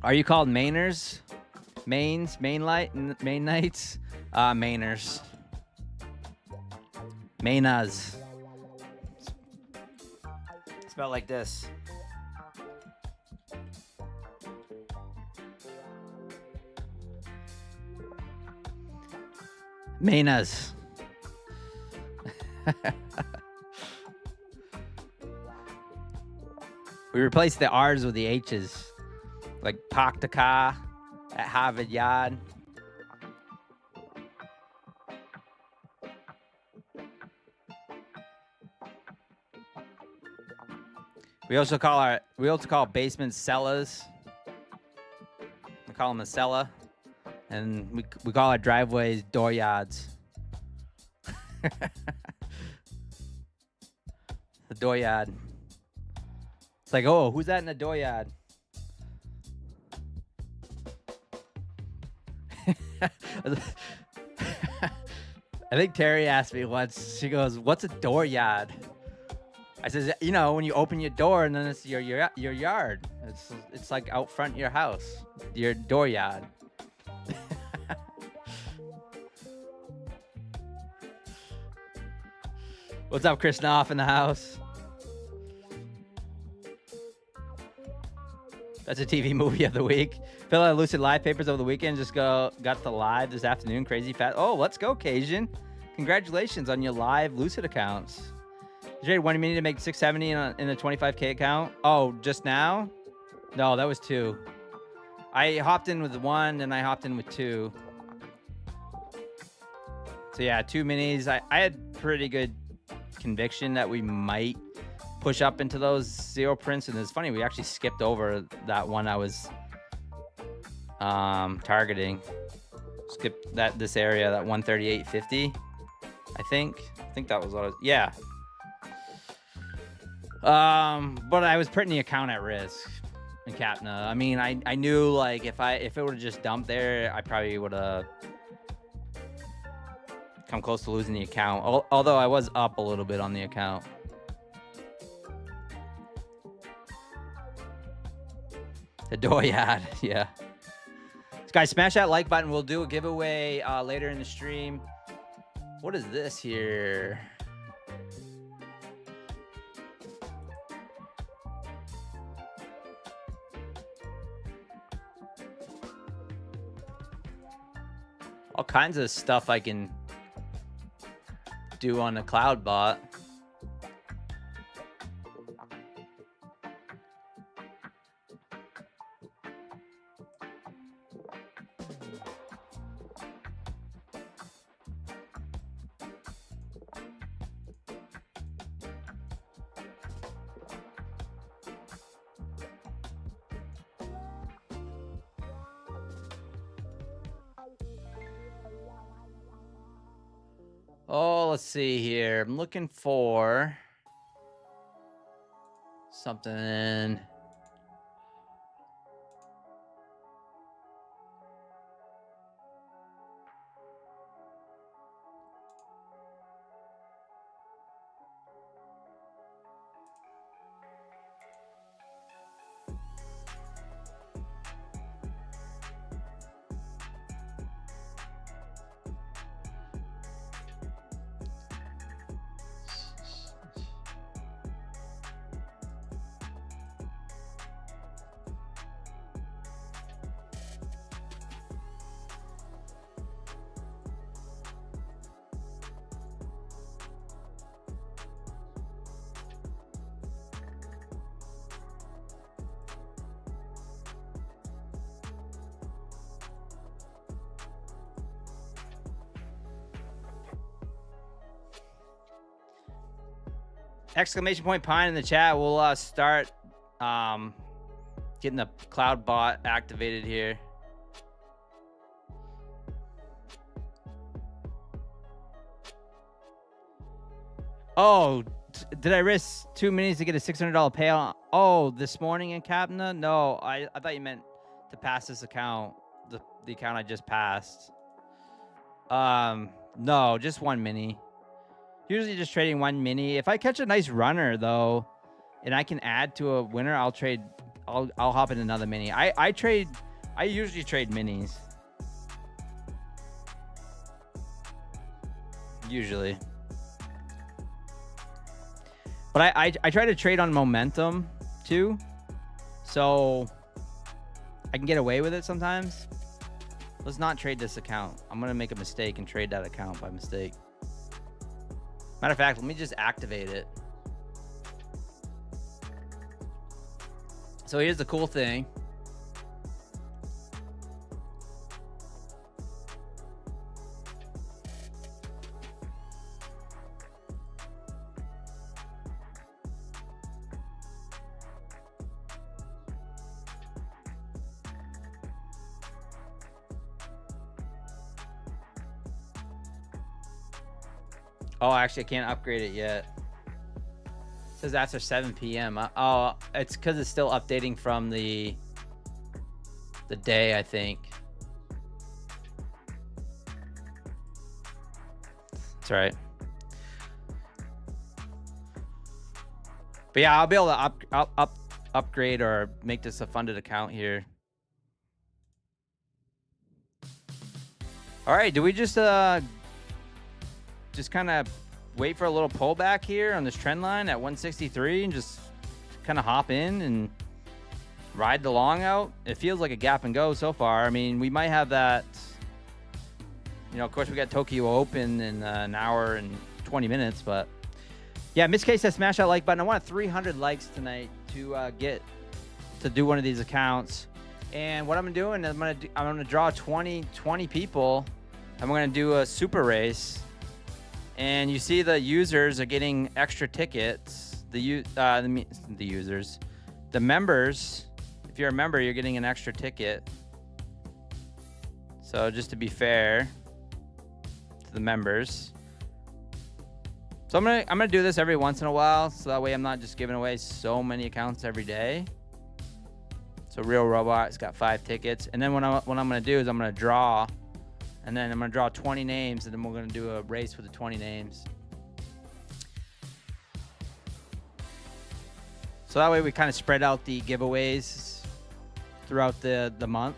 Are you called Mainers? Maine Knights? Mainers. Mainas. Spelled like this. Mainas. We replaced the R's with the H's. Like park the car at Harvard Yard. We also call basements cellars. We call them a cellar. And we call our driveways dooryards. The dooryard. It's like, oh, who's that in the dooryard? I think Terry asked me once, she goes, what's a dooryard? I says, you know, when you open your door and then it's your yard. It's like out front your house, your dooryard. What's up, Chris Knopf in the house? That's a TV movie of the week. Fill out Lucid Live papers over the weekend. Just got the live this afternoon. Crazy fast. Oh, let's go, Cajun. Congratulations on your live Lucid accounts. Jay, wanted me to make 670 in a 25K account. Oh, just now? No, that was 2. I hopped in with 1 and I hopped in with 2. So yeah, 2 minis. I had pretty good conviction that we might push up into those 0 prints, and it's funny, we actually skipped over that one I was targeting. Skipped this area, that 138.50. I think that was what I was, yeah. But I was putting the account at risk in Capna. I mean, I knew, like, if it would have just dumped there, I probably would have come close to losing the account. Although I was up a little bit on the account. The dooryard, yeah. Guys, smash that like button. We'll do a giveaway later in the stream. What is this here? All kinds of stuff I can do on the cloud bot. Oh, let's see here. I'm looking for something. Exclamation point Pine in the chat. We'll start getting the cloud bot activated here. Oh, Did I risk 2 minis to get a $600 payout? Oh, this morning in Capna? No, I thought you meant to pass this account, the account I just passed. No, just 1 mini. Usually just trading 1 mini. If I catch a nice runner though, and I can add to a winner, I'll trade. I'll hop in another mini. I usually trade minis. Usually. But I try to trade on momentum too, so I can get away with it sometimes. Let's not trade this account. I'm gonna make a mistake and trade that account by mistake. Matter of fact, let me just activate it. So here's the cool thing. Oh, actually, I can't upgrade it yet. It says after 7 p.m. Oh, it's because it's still updating from the day, I think. That's right. But yeah, I'll be able to upgrade or make this a funded account here. All right, do we just kind of wait for a little pullback here on this trend line at 163 and just kind of hop in and ride the long out? It feels like a gap and go so far. I mean, we might have that, you know, of course we got Tokyo Open in an hour and 20 minutes, but yeah, in this case, I smash that like button. I want 300 likes tonight to get to do one of these accounts. And what I'm doing is I'm gonna draw 20 people. I'm gonna do a super race. And you see the users are getting extra tickets. The users, the members, if you're a member, you're getting an extra ticket. So just to be fair to the members. So I'm gonna do this every once in a while, so that way I'm not just giving away so many accounts every day. So Real Robot's got 5 tickets, and then what I'm gonna do is I'm gonna draw. And then I'm going to draw 20 names, and then we're going to do a race with the 20 names. So that way we kind of spread out the giveaways throughout the month.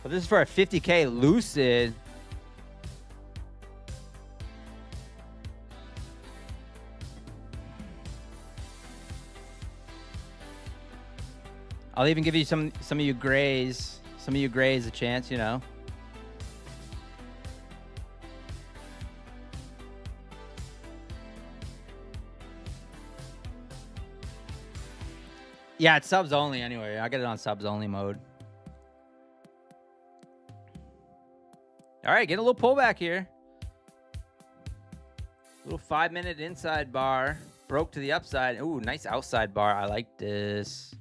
But this is for a 50K Lucid. I'll even give you some of you grays. Some of you grays a chance, you know. Yeah, it's subs only anyway. I got it on subs only mode. All right, get a little pullback here. Little 5-minute inside bar. Broke to the upside. Ooh, nice outside bar. I like this.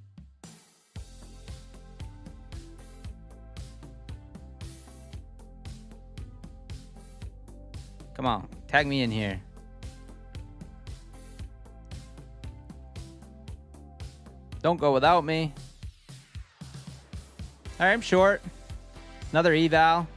Come on, tag me in here. Don't go without me. All right, I'm short. Another eval.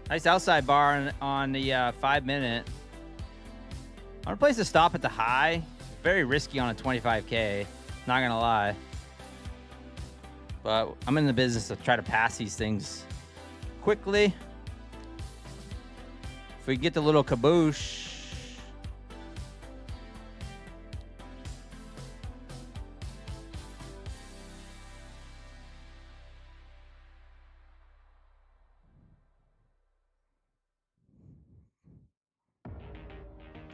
Nice outside bar on the 5-minute. I'm gonna place a stop at the high. Very risky on a 25K, not gonna lie. But I'm in the business to try to pass these things quickly. If we get the little kaboosh.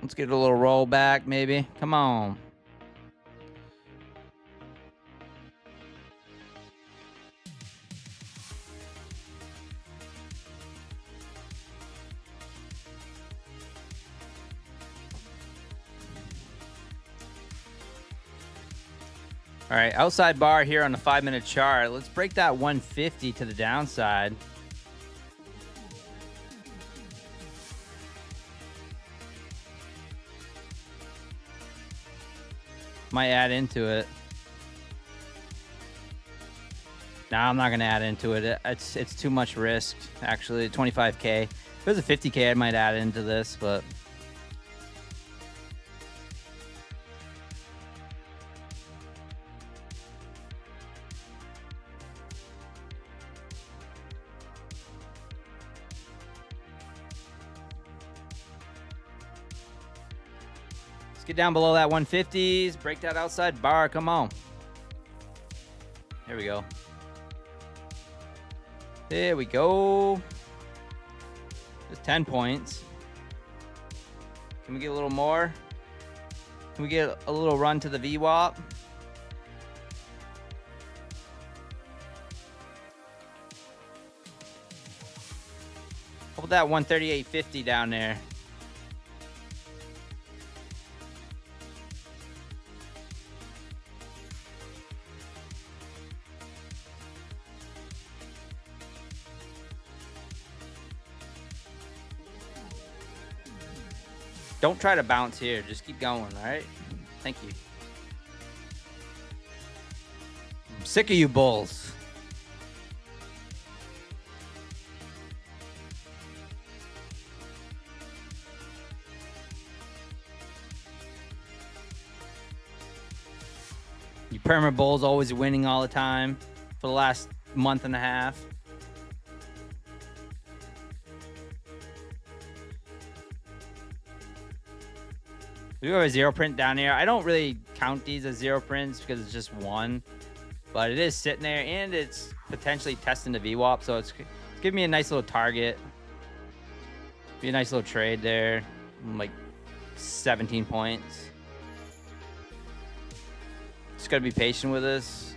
Let's get a little roll back, maybe. Come on. All right, outside bar here on the 5-minute chart. Let's break that 150 to the downside. Might add into it. Nah, I'm not gonna add into it. It's too much risk. Actually, 25K. If it was a 50K, I might add into this, but. Get down below that 150s, break that outside bar, come on. There we go. There we go. Just 10 points. Can we get a little more? Can we get a little run to the VWAP? How about that 138.50 down there? Don't try to bounce here. Just keep going, all right? Thank you. I'm sick of you bulls. You perma bulls always winning all the time for the last month and a half. We have a zero print down here. I don't really count these as zero prints because it's just one, but it is sitting there and it's potentially testing the VWAP. So it's giving me a nice little target. Be a nice little trade there. Like 17 points. Just got to be patient with this.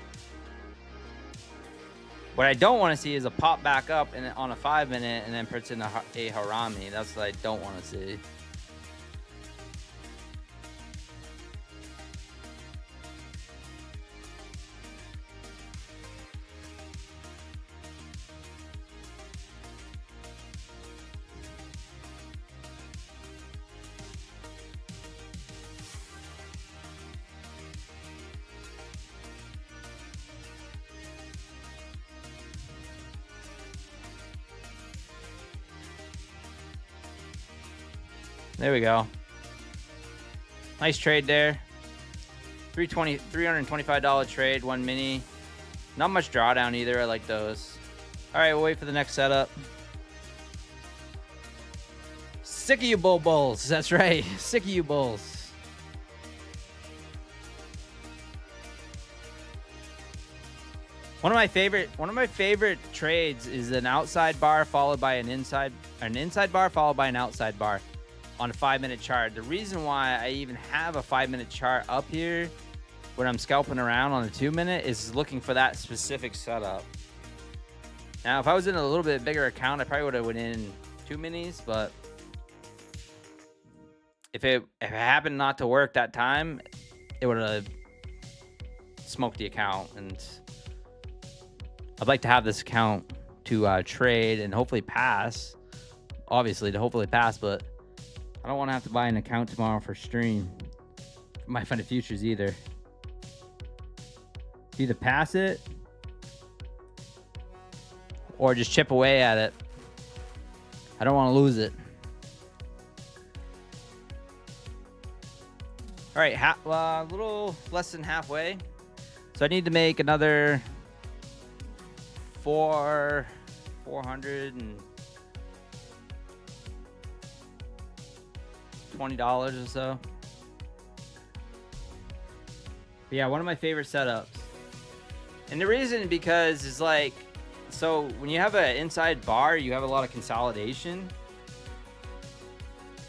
What I don't want to see is a pop back up and on a 5-minute and then puts in a harami. That's what I don't want to see. There we go. Nice trade there. $325 trade, one mini. Not much drawdown either. I like those. All right, we'll wait for the next setup. Sick of you bulls. That's right. Sick of you bulls. One of my favorite trades is an outside bar followed by an inside bar followed by an outside bar on a 5-minute chart. The reason why I even have a 5-minute chart up here when I'm scalping around on a 2-minute is looking for that specific setup. Now, if I was in a little bit bigger account, I probably would have went in 2 minis, but if it happened not to work that time, it would have smoked the account. And I'd like to have this account to trade and hopefully pass. Obviously, to hopefully pass, but I don't want to have to buy an account tomorrow for stream. Might find a futures either. Either pass it or just chip away at it. I don't want to lose it. All right, a little less than halfway. So I need to make another $400 and $20 or so. But yeah, one of my favorite setups. And the reason because it's like, so when you have an inside bar, you have a lot of consolidation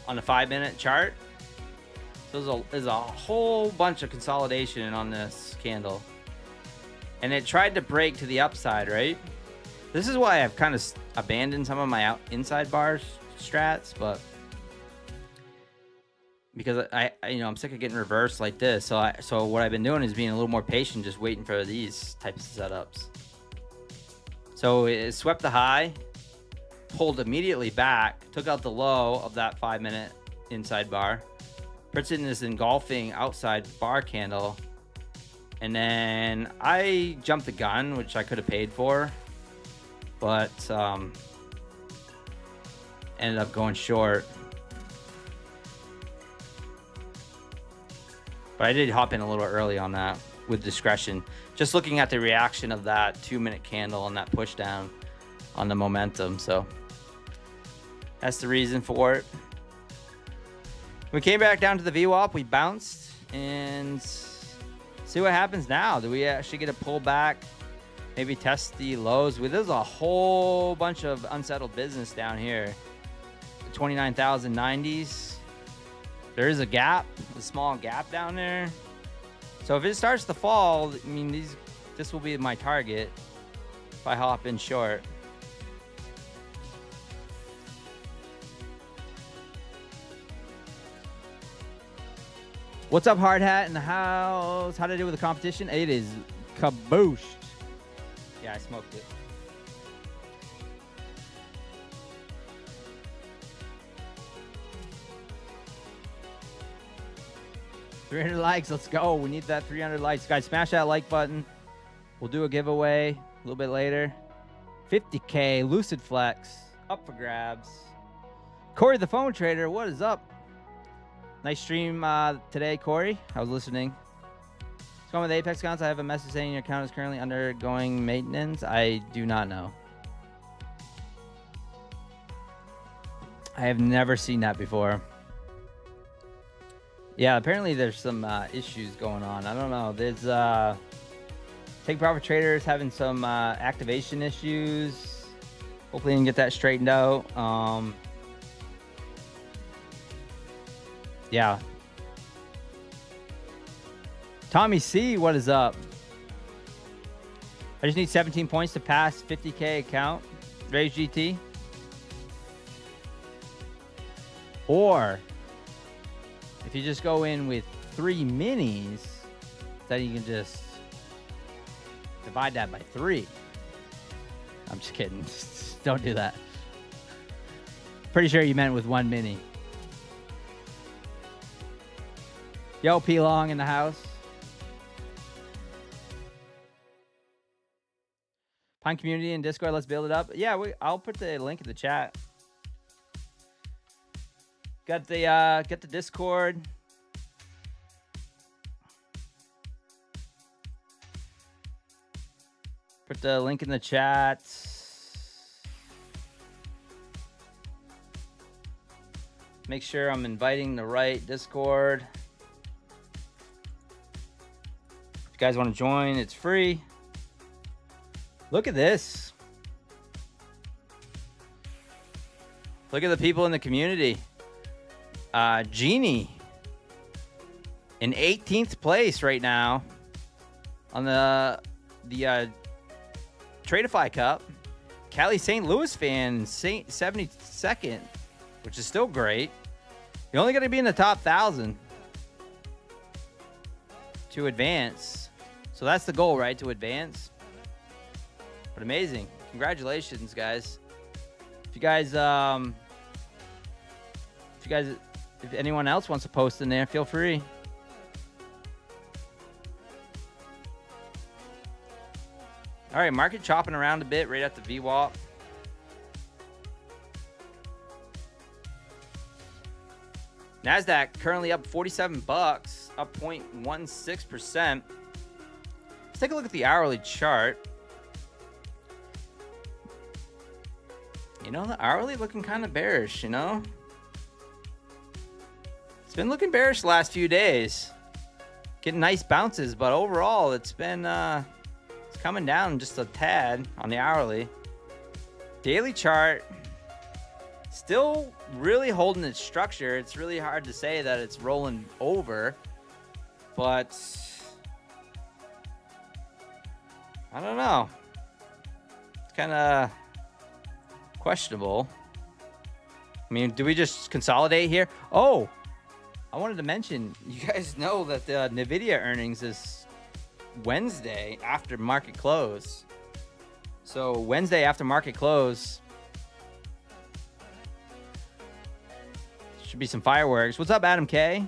on the 5-minute chart. So there's a whole bunch of consolidation on this candle. And it tried to break to the upside, right? This is why I've kind of abandoned some of my inside bar strats, but because I'm sick of getting reversed like this. So what I've been doing is being a little more patient, just waiting for these types of setups. So it swept the high, pulled immediately back, took out the low of that 5-minute inside bar, puts it in this engulfing outside bar candle, and then I jumped the gun, which I could have paid for, but ended up going short. But I did hop in a little early on that with discretion. Just looking at the reaction of that 2-minute candle and that push down on the momentum. So that's the reason for it. We came back down to the VWAP. We bounced and see what happens now. Do we actually get a pullback? Maybe test the lows. There's a whole bunch of unsettled business down here. The 29,090s. There is a gap, a small gap down there. So if it starts to fall, I mean, this will be my target if I hop in short. What's up, Hard Hat in the house? How did I do with the competition? It is kabooshed. Yeah, I smoked it. $300 likes, let's go. We need that 300 likes. Guys, smash that like button. We'll do a giveaway a little bit later. 50K, Lucid Flex, up for grabs. Corey the Phone Trader, what is up? Nice stream today, Corey. I was listening. What's going on with Apex accounts? I have a message saying your account is currently undergoing maintenance. I do not know. I have never seen that before. Yeah, apparently there's some issues going on. I don't know. There's Take Profit Traders having some activation issues. Hopefully, we can get that straightened out. Yeah. Tommy C, what is up? I just need 17 points to pass 50K account. Raise GT. Or if you just go in with 3 minis, then you can just divide that by 3. I'm just kidding. Don't do that. Pretty sure you meant with 1 mini. Yo, P Long in the house. Pine community and Discord, let's build it up. Yeah, I'll put the link in the chat. Got the Discord. Put the link in the chat. Make sure I'm inviting the right Discord. If you guys want to join, it's free. Look at this. Look at the people in the community. Genie in 18th place right now on the Tradeify Cup. Cali St. Louis fan 72nd, which is still great. You're only going to be in the top 1,000 to advance. So that's the goal, right? To advance. But amazing. Congratulations, guys. If anyone else wants to post in there, feel free. All right, market chopping around a bit right at the VWAP. NASDAQ currently up 47 bucks, up 0.16%. Let's take a look at the hourly chart. You know, the hourly looking kind of bearish, you know? It's been looking bearish the last few days. Getting nice bounces, but overall it's been it's coming down just a tad on the hourly. Daily chart still really holding its structure. It's really hard to say that it's rolling over, but I don't know. It's kind of questionable. I mean, do we just consolidate here? Oh, I wanted to mention, you guys know that the NVIDIA earnings is Wednesday after market close. So Wednesday after market close, should be some fireworks. What's up, Adam K?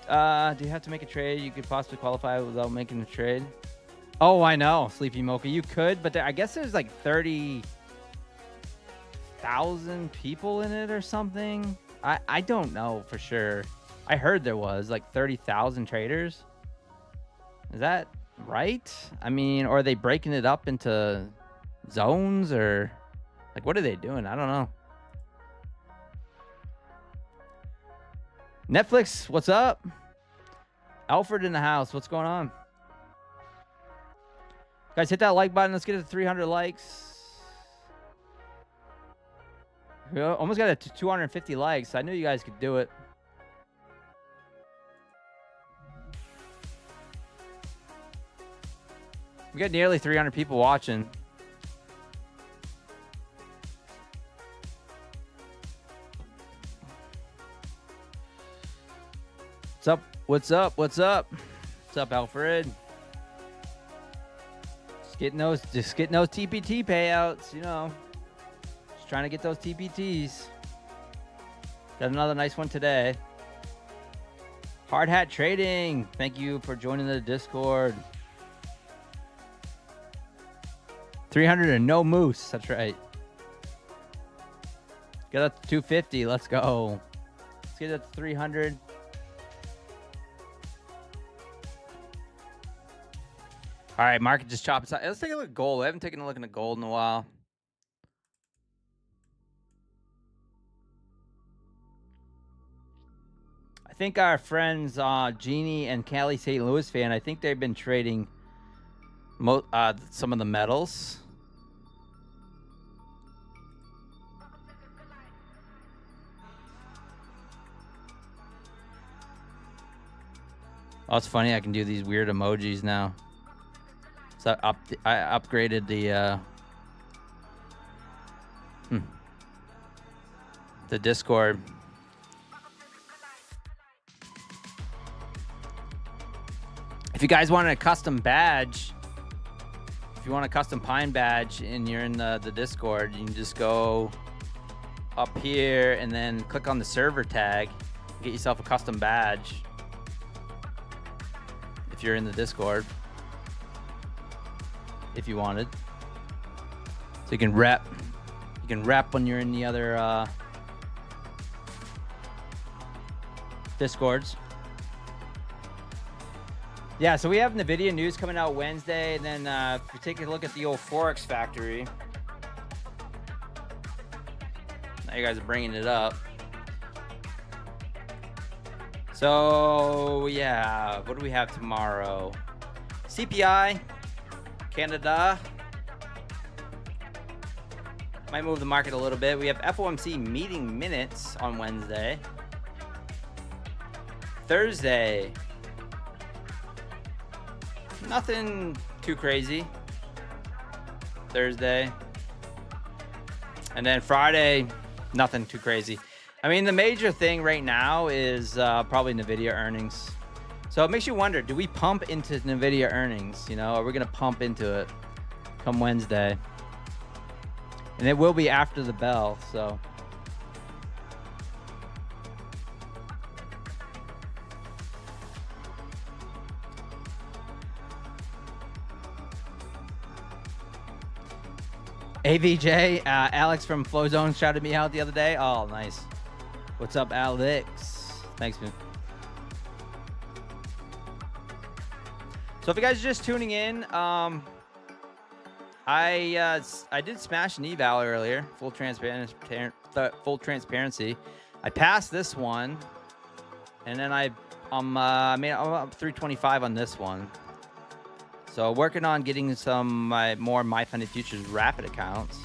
Do you have to make a trade? You could possibly qualify without making a trade. Oh, I know, Sleepy Mocha. You could, but I guess there's like 30,000 people in it or something. I don't know for sure. I heard there was like 30,000 traders. Is that right? I mean, or are they breaking it up into zones, or like what are they doing? I don't know. Netflix, what's up? Alfred in the house, what's going on? Guys, hit that like button. Let's get it to 300 likes. We almost got it to 250 likes. I knew you guys could do it. We got nearly 300 people watching. What's up? What's up? What's up? What's up, Alfred? Just getting those TPT payouts, you know. Just trying to get those TPTs. Got another nice one today. Hard Hat Trading. Thank you for joining the Discord. 300 and no moose. That's right. Get up to 250. Let's go. Let's get up to 300. All right, market just chopped aside. Let's take a look at gold. I haven't taken a look at gold in a while. I think our friends Jeannie and Callie St. Louis fan, I think they've been trading some of the metals. Oh, it's funny. I can do these weird emojis now. So I upgraded the Discord. If you guys want a custom badge, if you want a custom pine badge and you're in the Discord, you can just go up here and then click on the server tag and get yourself a custom badge if you're in the Discord. If you wanted, so you can rep when you're in the other Discords. Yeah, so we have NVIDIA news coming out Wednesday, and then if we take a look at the old Forex Factory. Now you guys are bringing it up. So yeah, what do we have tomorrow? CPI. Canada might move the market a little bit. We have FOMC meeting minutes on Wednesday. Thursday, nothing too crazy. Thursday. And then Friday, nothing too crazy. I mean, the major thing right now is probably NVIDIA earnings. So it makes you wonder, do we pump into NVIDIA earnings? You know, are we going to pump into it come Wednesday? And it will be after the bell, so. AVJ, Alex from Flowzone shouted me out the other day. Oh, nice. What's up, Alex? Thanks, man. So if you guys are just tuning in, I did smash an eval earlier. Full transparency. I passed this one, and then I'm up 325 on this one. So working on getting some more My Funded Futures Rapid accounts.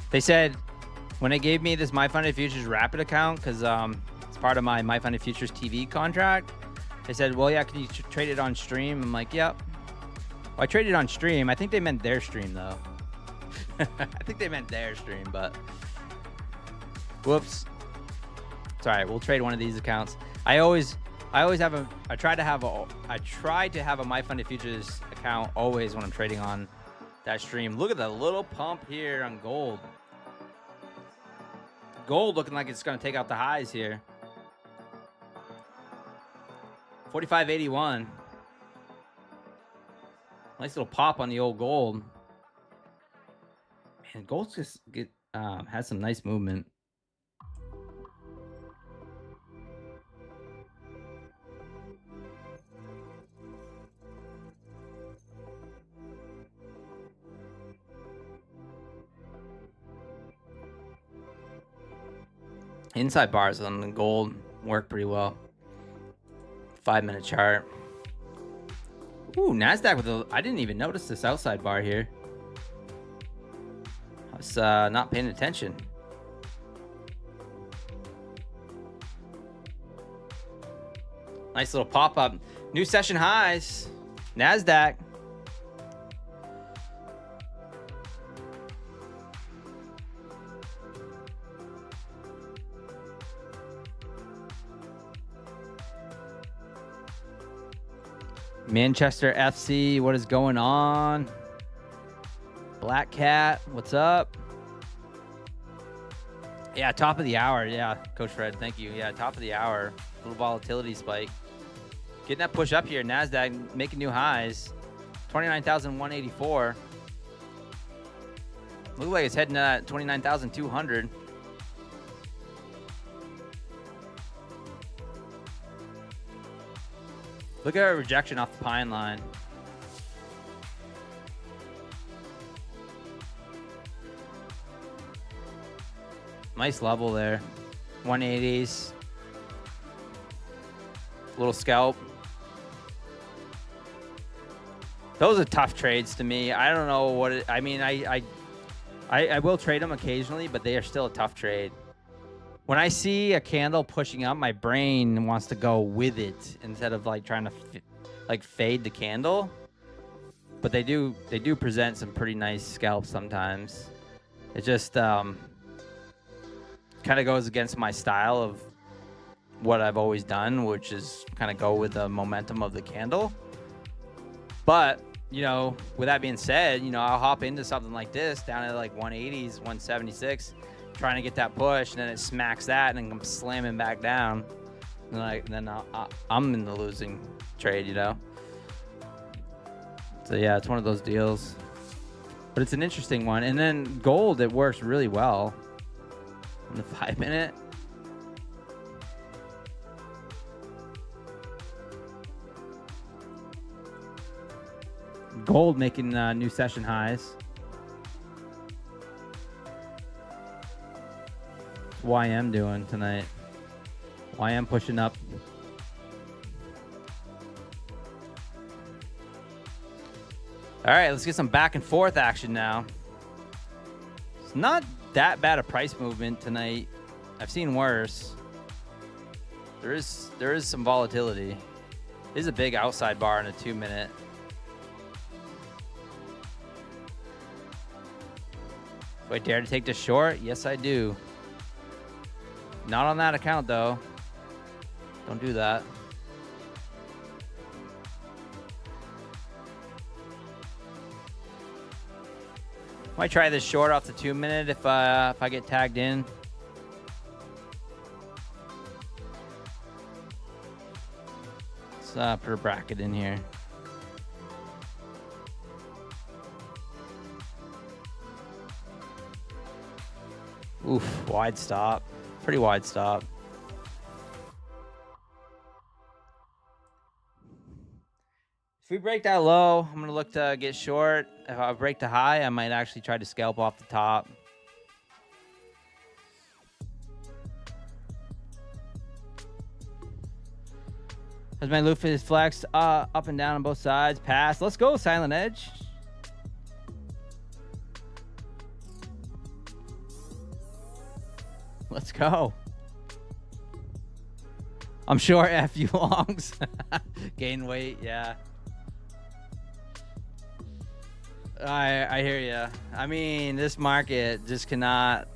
They said when they gave me this My Funded Futures Rapid account, because it's part of my My Funded Futures TV contract, They said, well, yeah, can you trade it on stream? I'm like, yep. Well, I traded on stream. I think they meant their stream, though. I think they meant their stream, but whoops. It's all right. We'll trade one of these accounts. I try to have a MyFunded Futures account always when I'm trading on that stream. Look at the little pump here on gold. Gold looking like it's going to take out the highs here. 45.81. Nice little pop on the old gold. Man, gold's just has some nice movement. Inside bars on the gold work pretty well. 5-minute chart. Ooh, Nasdaq with a. I didn't even notice this outside bar here. I was not paying attention. Nice little pop up. New session highs. Nasdaq. Manchester FC, what is going on? Black Cat, what's up? Yeah, top of the hour. Yeah, Coach Fred, thank you. Yeah, top of the hour. Little volatility spike. Getting that push up here. Nasdaq making new highs. 29,184. Looks like it's heading at 29,200. Look at our rejection off the pine line. Nice level there. 180s. Little scalp. Those are tough trades to me. I don't know what it, I mean, I will trade them occasionally, but they are still a tough trade. When I see a candle pushing up, my brain wants to go with it instead of like trying to fade the candle. But they do present some pretty nice scalps sometimes. It just kind of goes against my style of what I've always done, which is kind of go with the momentum of the candle. But, you know, with that being said, you know, I'll hop into something like this down at like 180s, 176. Trying to get that push, and then it smacks that, and then comes slamming back down. And then I'm in the losing trade, you know. So yeah, it's one of those deals, but it's an interesting one. And then gold, it works really well on the 5-minute. Gold making new session highs. YM doing tonight? YM pushing up. All right, let's get some back and forth action now. It's not that bad a price movement tonight. I've seen worse. There is some volatility. This is a big outside bar in a 2-minute. Do I dare to take this short? Yes, I do. Not on that account, though. Don't do that. Might try this short off the 2-minute if I get tagged in. Let's put a bracket in here. Oof, wide stop. Pretty wide stop. If we break that low, I'm going to look to get short. If I break the high, I might actually try to scalp off the top. As my loop is flexed up and down on both sides. Pass. Let's go, Silent Edge. Let's go. I'm sure F you longs. Gain weight, yeah. I hear you. I mean, this market just cannot.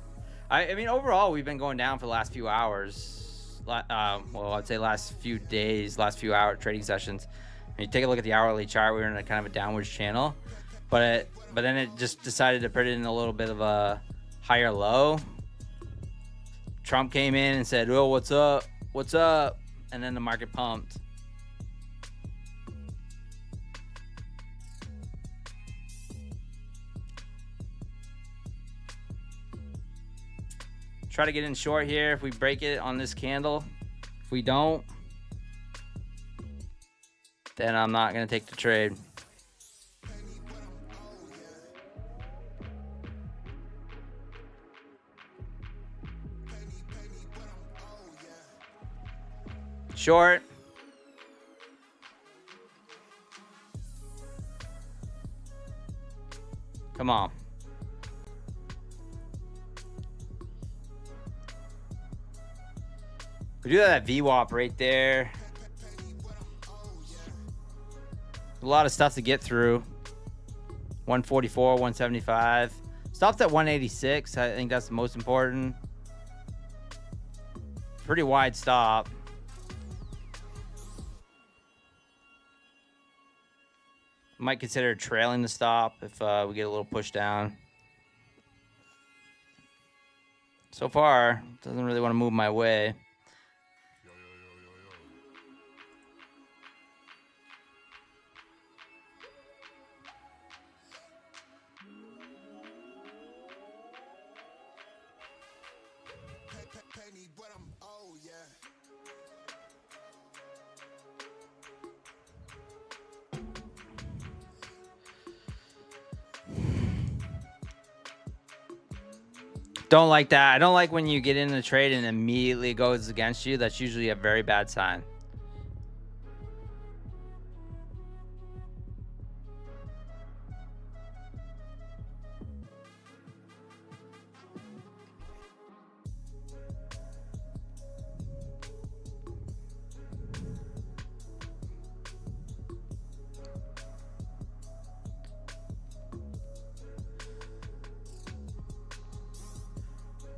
I mean, overall, we've been going down for the last few hours. Well, I'd say last few days, last few hour trading sessions. When you take a look at the hourly chart, we were in a kind of a downwards channel, but then it just decided to put it in a little bit of a higher low. Trump came in and said, "Oh, what's up? What's up?" And then the market pumped. Try to get in short here if we break it on this candle. If we don't, then I'm not going to take the trade. Short. Come on. We do have that VWAP right there. A lot of stuff to get through. 144, 175. Stopped at 186. I think that's the most important. Pretty wide stop. Might consider trailing the stop if we get a little push down. So far, doesn't really want to move my way. Don't like that. I don't like when you get in the trade and immediately it goes against you. That's usually a very bad sign.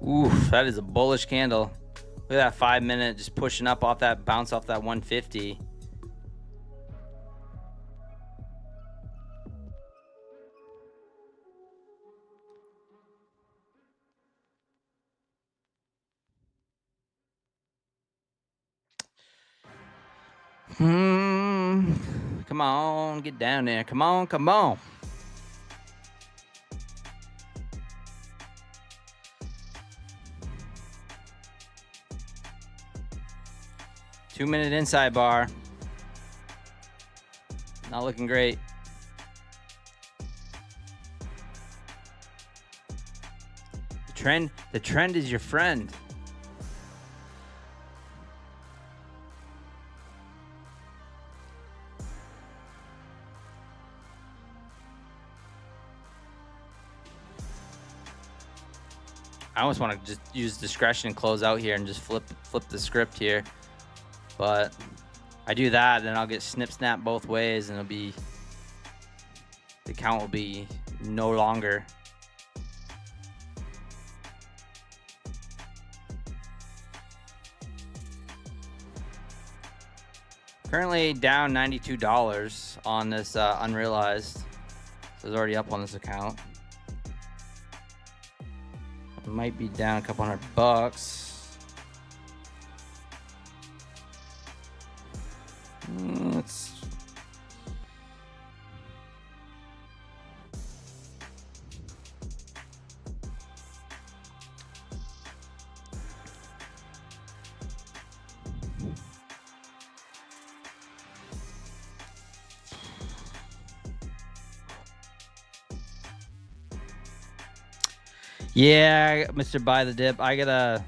Oof, that is a bullish candle. Look at that 5 minute just pushing up off that bounce off that 150. Come on, get down there. Come on, come on. Two-minute inside bar. Not looking great. The trend is your friend. I almost want to just use discretion and close out here and just flip the script here. But I do that, then I'll get snap both ways, and the count will be no longer. Currently down $92 on this unrealized. So it's already up on this account. It might be down a couple $100. Let's yeah, Mr. Buy the Dip. I gotta,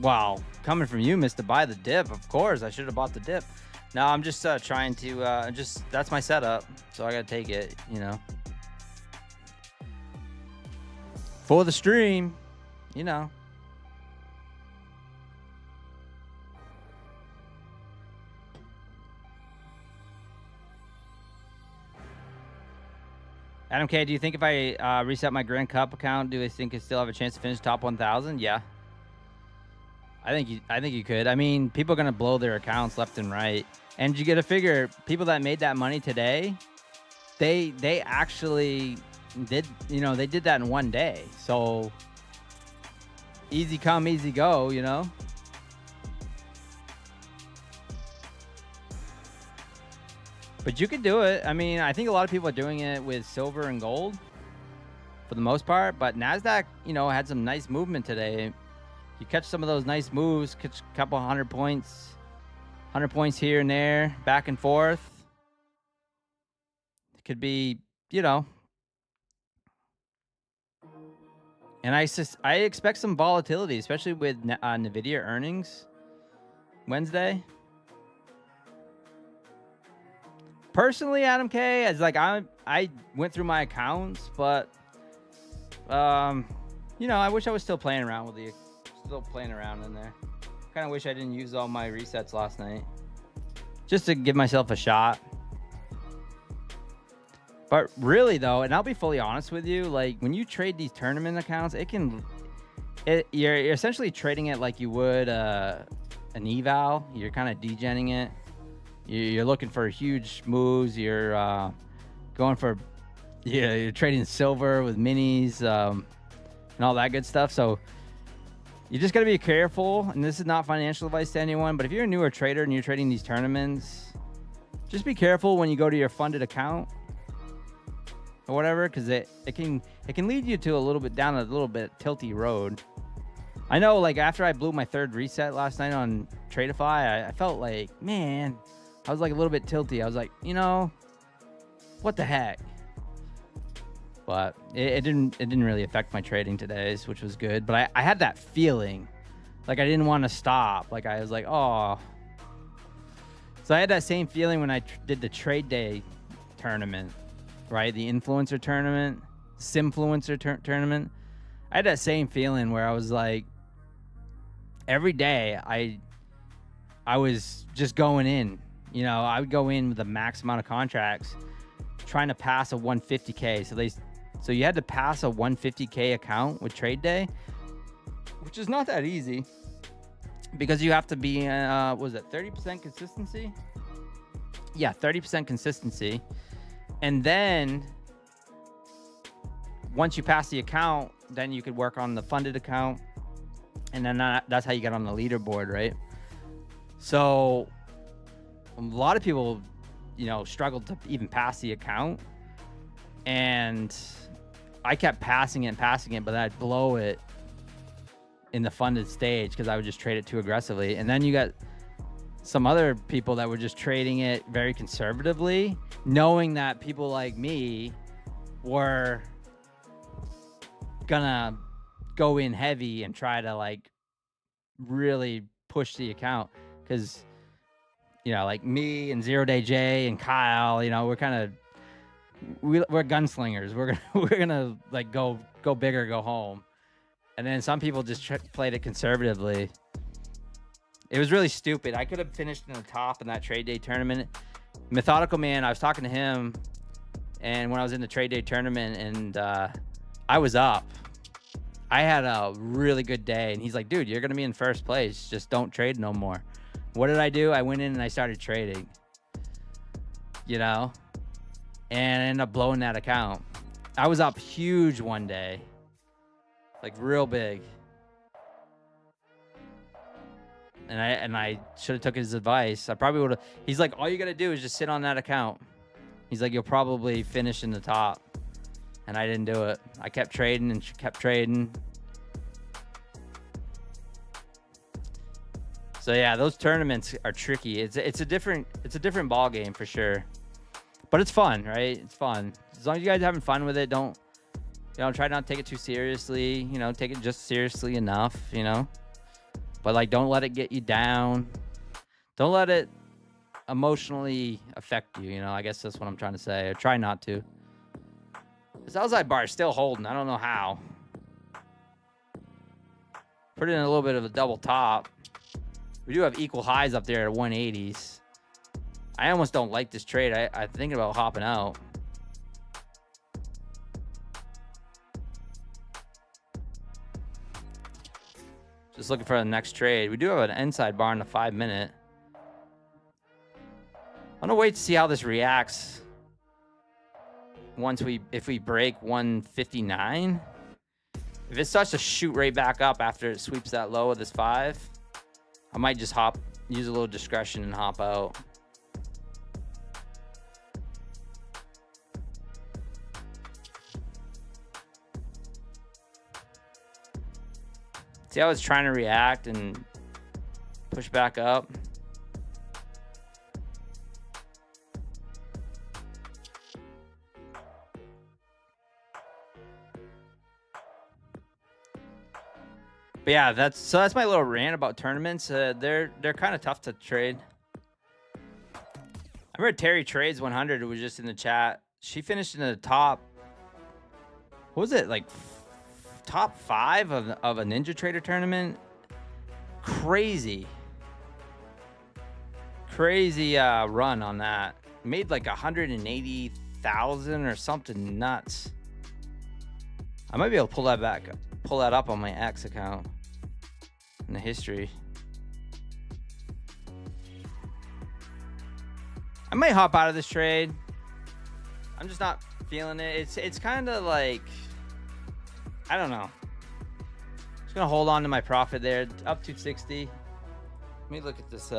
wow, coming from you, Mr. Buy the Dip. Of course, I should have bought the dip. No, I'm just trying to that's my setup, so I gotta take it, you know, for the stream, you know. Adam K, do you think if I reset my Grand Cup account, do I think I still have a chance to finish top 1,000? Yeah. I think you could. I mean, people are going to blow their accounts left and right. And you got to figure, people that made that money today, they actually did, you know, they did that in one day. So easy come, easy go, you know? But you could do it. I mean, I think a lot of people are doing it with silver and gold for the most part. But NASDAQ, you know, had some nice movement today. You catch some of those nice moves, catch a couple 100 points here and there, back and forth. It could be, you know. And I expect some volatility, especially with NVIDIA earnings Wednesday. Personally, Adam K, as like I went through my accounts, but you know, I wish I was still playing around in there. Kind of wish I didn't use all my resets last night, just to give myself a shot. But really though, and I'll be fully honest with you, like when you trade these tournament accounts, you're essentially trading it like you would an eval. You're kind of degenning it. You're looking for huge moves. You're going for, you're trading silver with minis and all that good stuff. So you just got to be careful. And this is not financial advice to anyone, but if you're a newer trader and you're trading these tournaments, just be careful when you go to your funded account or whatever, because it can lead you to down a little bit tilty road. I know, like after I blew my third reset last night on Tradeify, I felt like, man, I was like a little bit tilty. I was like, you know, what the heck? But it didn't really affect my trading today, which was good. But I had that feeling, like I didn't want to stop. Like I was like, oh. So I had that same feeling when I did the trade day tournament, right? The influencer tournament, Simfluencer tournament. I had that same feeling where I was like, every day I was just going in. You know, I would go in with the max amount of contracts, trying to pass a 150K. So you had to pass a 150K account with trade day, which is not that easy, because you have to be, what was it, 30% consistency? Yeah, 30% consistency. And then once you pass the account, then you could work on the funded account, and then that's how you get on the leaderboard, right? So a lot of people, you know, struggled to even pass the account, and I kept passing it, but then I'd blow it in the funded stage because I would just trade it too aggressively. And then you got some other people that were just trading it very conservatively, knowing that people like me were gonna go in heavy and try to like really push the account, because you know, like me and 0 Day J and Kyle, you know, we're gunslingers. We're gonna like go big or go home. And then some people just played it conservatively. It was really stupid. I could have finished in the top in that trade day tournament. Methodical Man, I was talking to him, and when I was in the trade day tournament, and I was up. I had a really good day, and he's like, dude, you're gonna be in first place. Just don't trade no more. What did I do? I went in and I started trading, you know, and I ended up blowing that account. I was up huge one day, like real big. And I should have took his advice. I probably would have. He's like, all you got to do is just sit on that account. He's like, you'll probably finish in the top. And I didn't do it. I kept trading and kept trading. So yeah, those tournaments are tricky. It's a different ball game for sure. But it's fun, right? It's fun. As long as you guys are having fun with it, don't, you know, try not to take it too seriously. You know, take it just seriously enough, you know. But like, don't let it get you down. Don't let it emotionally affect you. You know, I guess that's what I'm trying to say. Or try not to. This outside bar is still holding. I don't know how. Put it in a little bit of a double top. We do have equal highs up there at 180s. I almost don't like this trade. I'm thinking about hopping out. Just looking for the next trade. We do have an inside bar in the 5-minute. I'm gonna wait to see how this reacts if we break 159. If it starts to shoot right back up after it sweeps that low of this 5, I might just use a little discretion and hop out. See how it's trying to react and push back up. But yeah, that's my little rant about tournaments. They're kind of tough to trade. I remember Terry Trades 100 was just in the chat. She finished in the top. What was it, like top 5 of a Ninja Trader tournament? Crazy run on that. Made like 180,000 or something nuts. I might be able to pull that up on my X account in the history. I might hop out of this trade. I'm just not feeling it. It's kind of like, I don't know. Just gonna hold on to my profit there, up 260. Let me look at this.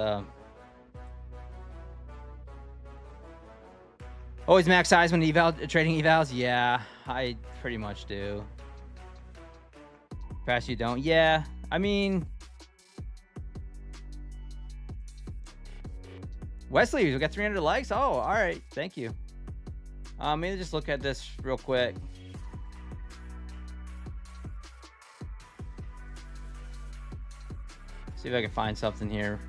Always max size when trading evals. Yeah, I pretty much do. Perhaps you don't. Yeah, I mean, Wesley, we got 300 likes. Oh, all right, thank you. Maybe just look at this real quick. See if I can find something here.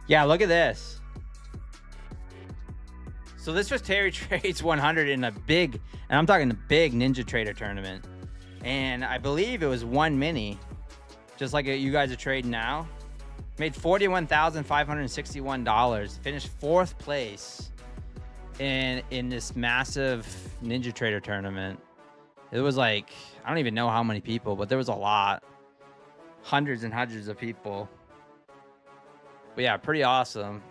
Yeah, look at this. So this was Terry Trades 100 in a big, and I'm talking a big Ninja Trader tournament. And I believe it was 1 mini, just like you guys are trading now. Made $41,561. Finished 4th place in this massive Ninja Trader tournament. It was like, I don't even know how many people, but there was a lot. Hundreds and hundreds of people. But yeah, pretty awesome.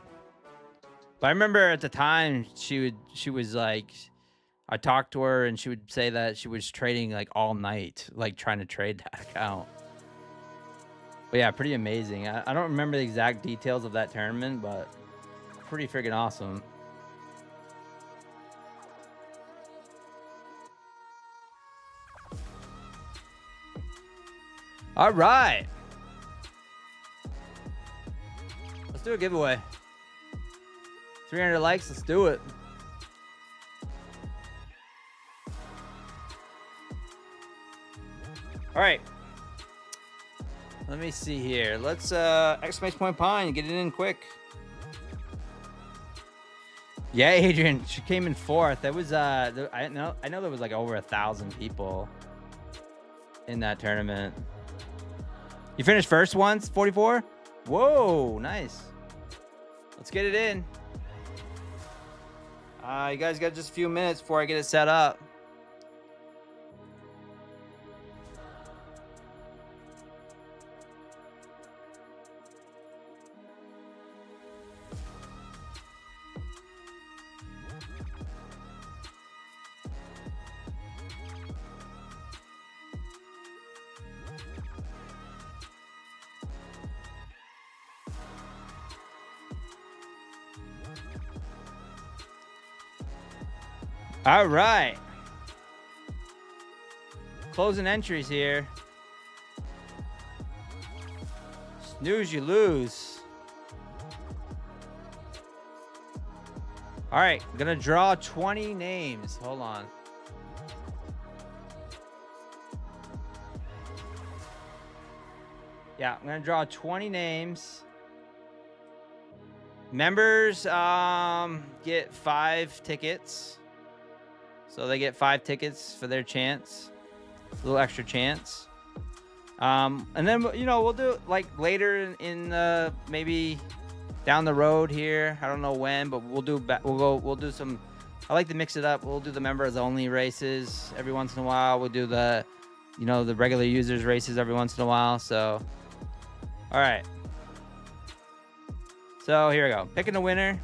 But I remember at the time she was like, I talked to her and she would say that she was trading like all night, like trying to trade that account. But yeah, pretty amazing. I don't remember the exact details of that tournament, but pretty freaking awesome. All right. Let's do a giveaway. 300 likes, let's do it. All right. Let me see here. Let's exclamation point pine, get it in quick. Yeah, Adrian, she came in 4th. That was I know there was like over 1,000 people in that tournament. You finished first once, 44? Whoa, nice. Let's get it in. You guys got just a few minutes before I get it set up. All right. Closing entries here. Snooze, you lose. All right, I'm gonna draw 20 names. Hold on. Yeah, I'm gonna draw 20 names. Members get 5 tickets. So they get 5 tickets for their chance. A little extra chance. And then, you know, we'll do it like later in maybe down the road here. I don't know when, but we'll do some. I like to mix it up. We'll do the members only races every once in a while. We'll do the, you know, the regular users races every once in a while. So, all right. So here we go. Picking a winner.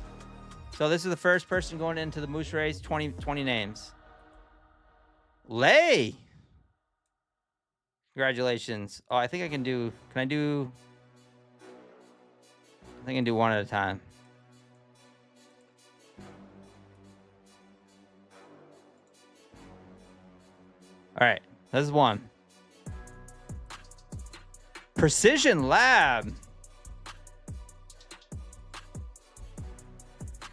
So this is the first person going into the moose race. 20 names. Lay. Congratulations. Oh, I think I can do. Can I do? I think I can do one at a time. All right. This is one. Precision Lab.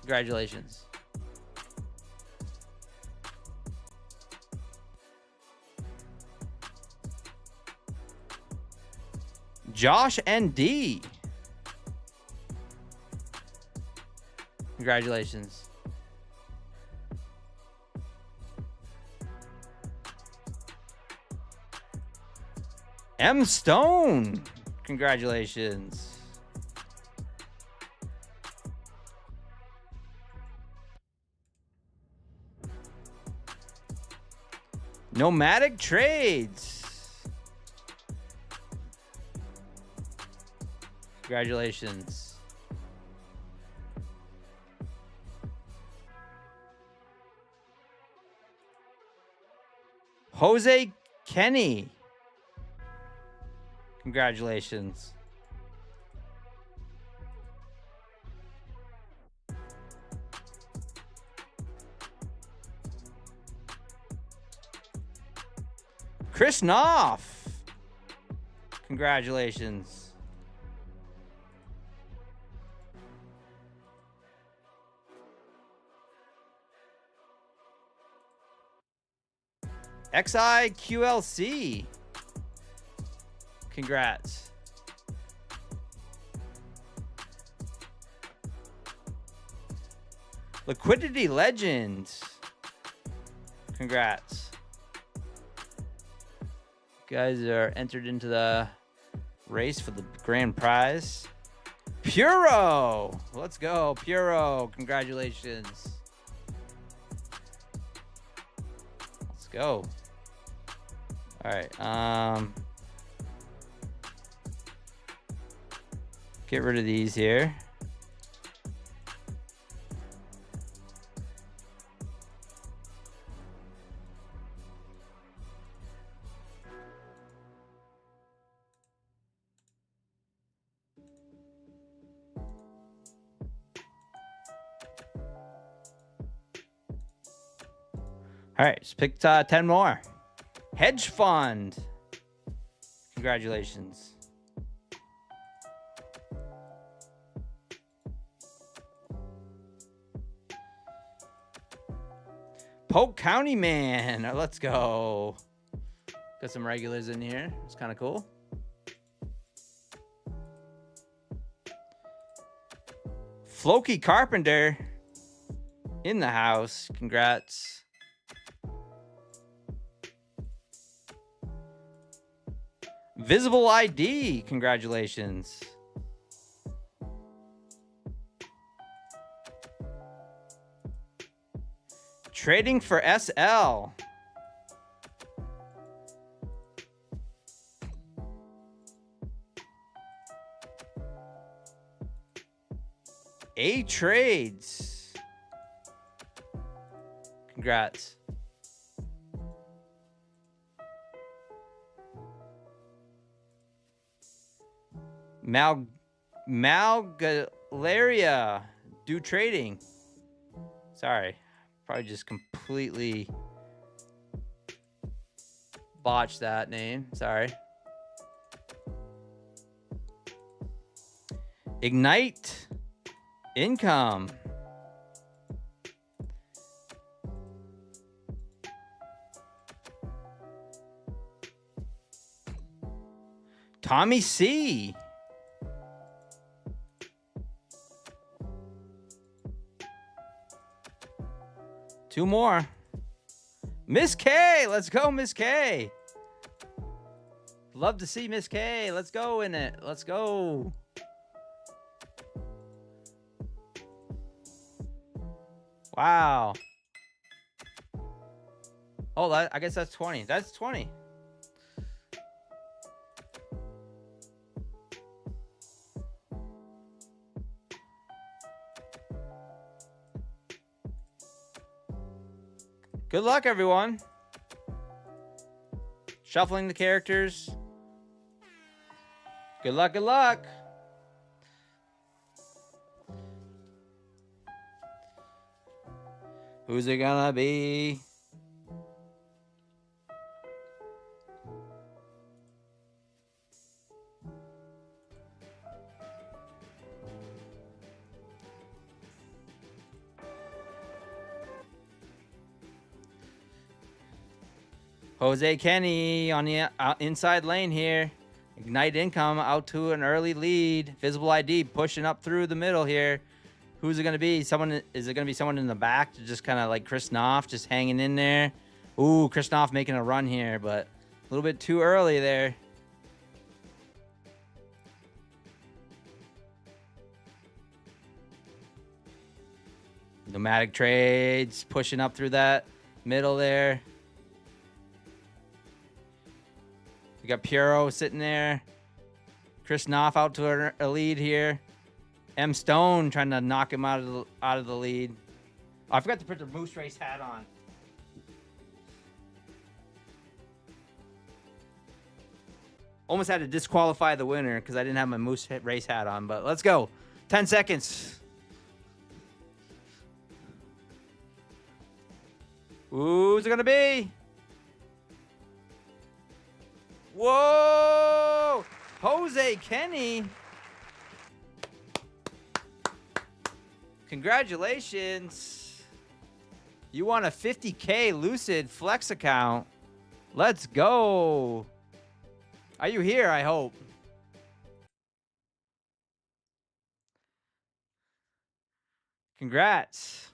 Congratulations. Josh ND. Congratulations. M Stone. Congratulations. Nomadic Trades. Congratulations. Jose Kenny. Congratulations. Chris Knopf. Congratulations. XIQLC. Congrats. Liquidity Legends. Congrats. You guys are entered into the race for the grand prize. Puro. Let's go, Puro. Congratulations. Let's go. All right. Get rid of these here. All right, just pick 10 more. Hedge Fund. Congratulations. Polk County Man. Let's go. Got some regulars in here. It's kind of cool. Floki Carpenter in the house. Congrats. Visible ID. Congratulations. Trading for SL. A Trades. Congrats. Malgalaria. Do trading. Sorry. Probably just completely botched that name. Sorry. Ignite Income. Tommy C. Two more. Miss K. Let's go, Miss K. Love to see Miss K. Let's go in it. Let's go. Wow. Oh, I guess that's 20. That's 20. Good luck, everyone. Shuffling the characters. Good luck, good luck. Who's it gonna be? Jose Kenny on the inside lane here. Ignite Income out to an early lead. Visible ID pushing up through the middle here. Who's it going to be? Is it going to be someone in the back to just kind of like Chris Knopf just hanging in there? Ooh, Chris Knopf making a run here, but a little bit too early there. Nomadic Trades pushing up through that middle there. We got Puro sitting there. Chris Knopf out to a lead here. M Stone trying to knock him out of the lead. Oh, I forgot to put the Moose Race hat on. Almost had to disqualify the winner because I didn't have my Moose Race hat on. But let's go. 10 seconds. Who's it gonna be? Whoa! Jose Kenny. Congratulations. You won a 50K Lucid Flex account. Let's go. Are you here? I hope. Congrats.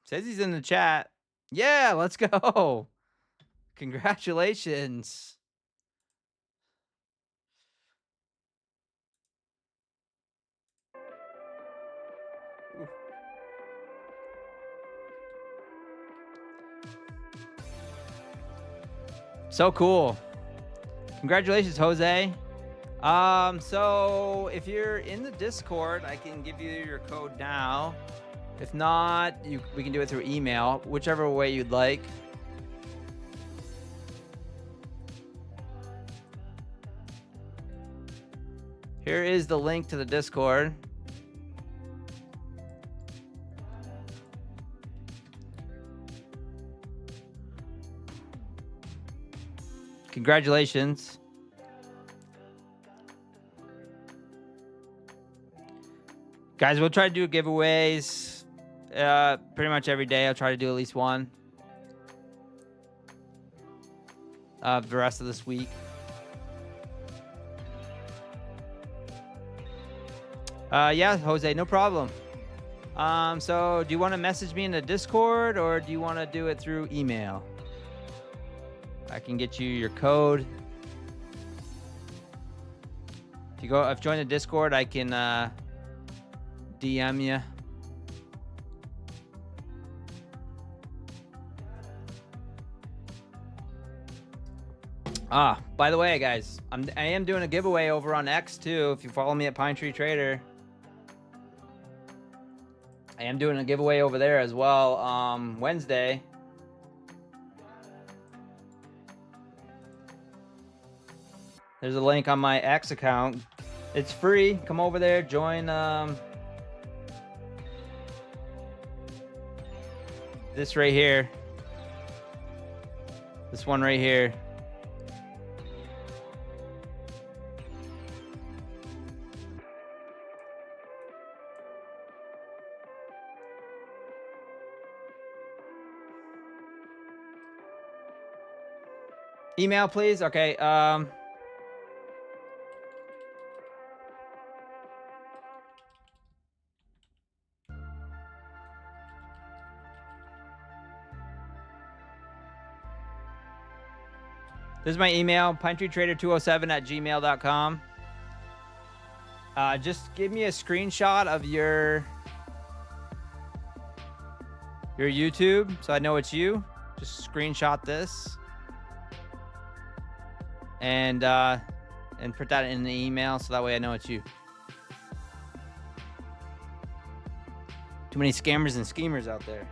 Says he's in the chat. Yeah, let's go. Congratulations. So cool. Congratulations, Jose. So if you're in the Discord, I can give you your code now. If not, we can do it through email, whichever way you'd like. Here is the link to the Discord. Congratulations. Guys, we'll try to do giveaways pretty much every day. I'll try to do at least one the rest of this week. Yeah, Jose, no problem. So do you want to message me in the Discord or do you want to do it through email? I can get you your code. If you join the Discord, I can DM you. By the way, guys, I am doing a giveaway over on X too. If you follow me at Pine Tree Trader, I am doing a giveaway over there as well. Wednesday. There's a link on my X account. It's free. Come over there, join this right here. This one right here. Email, please. Okay. This is my email, pinetreetrader207@gmail.com. Just give me a screenshot of your YouTube so I know it's you. Just screenshot this and put that in the email so that way I know it's you. Too many scammers and schemers out there.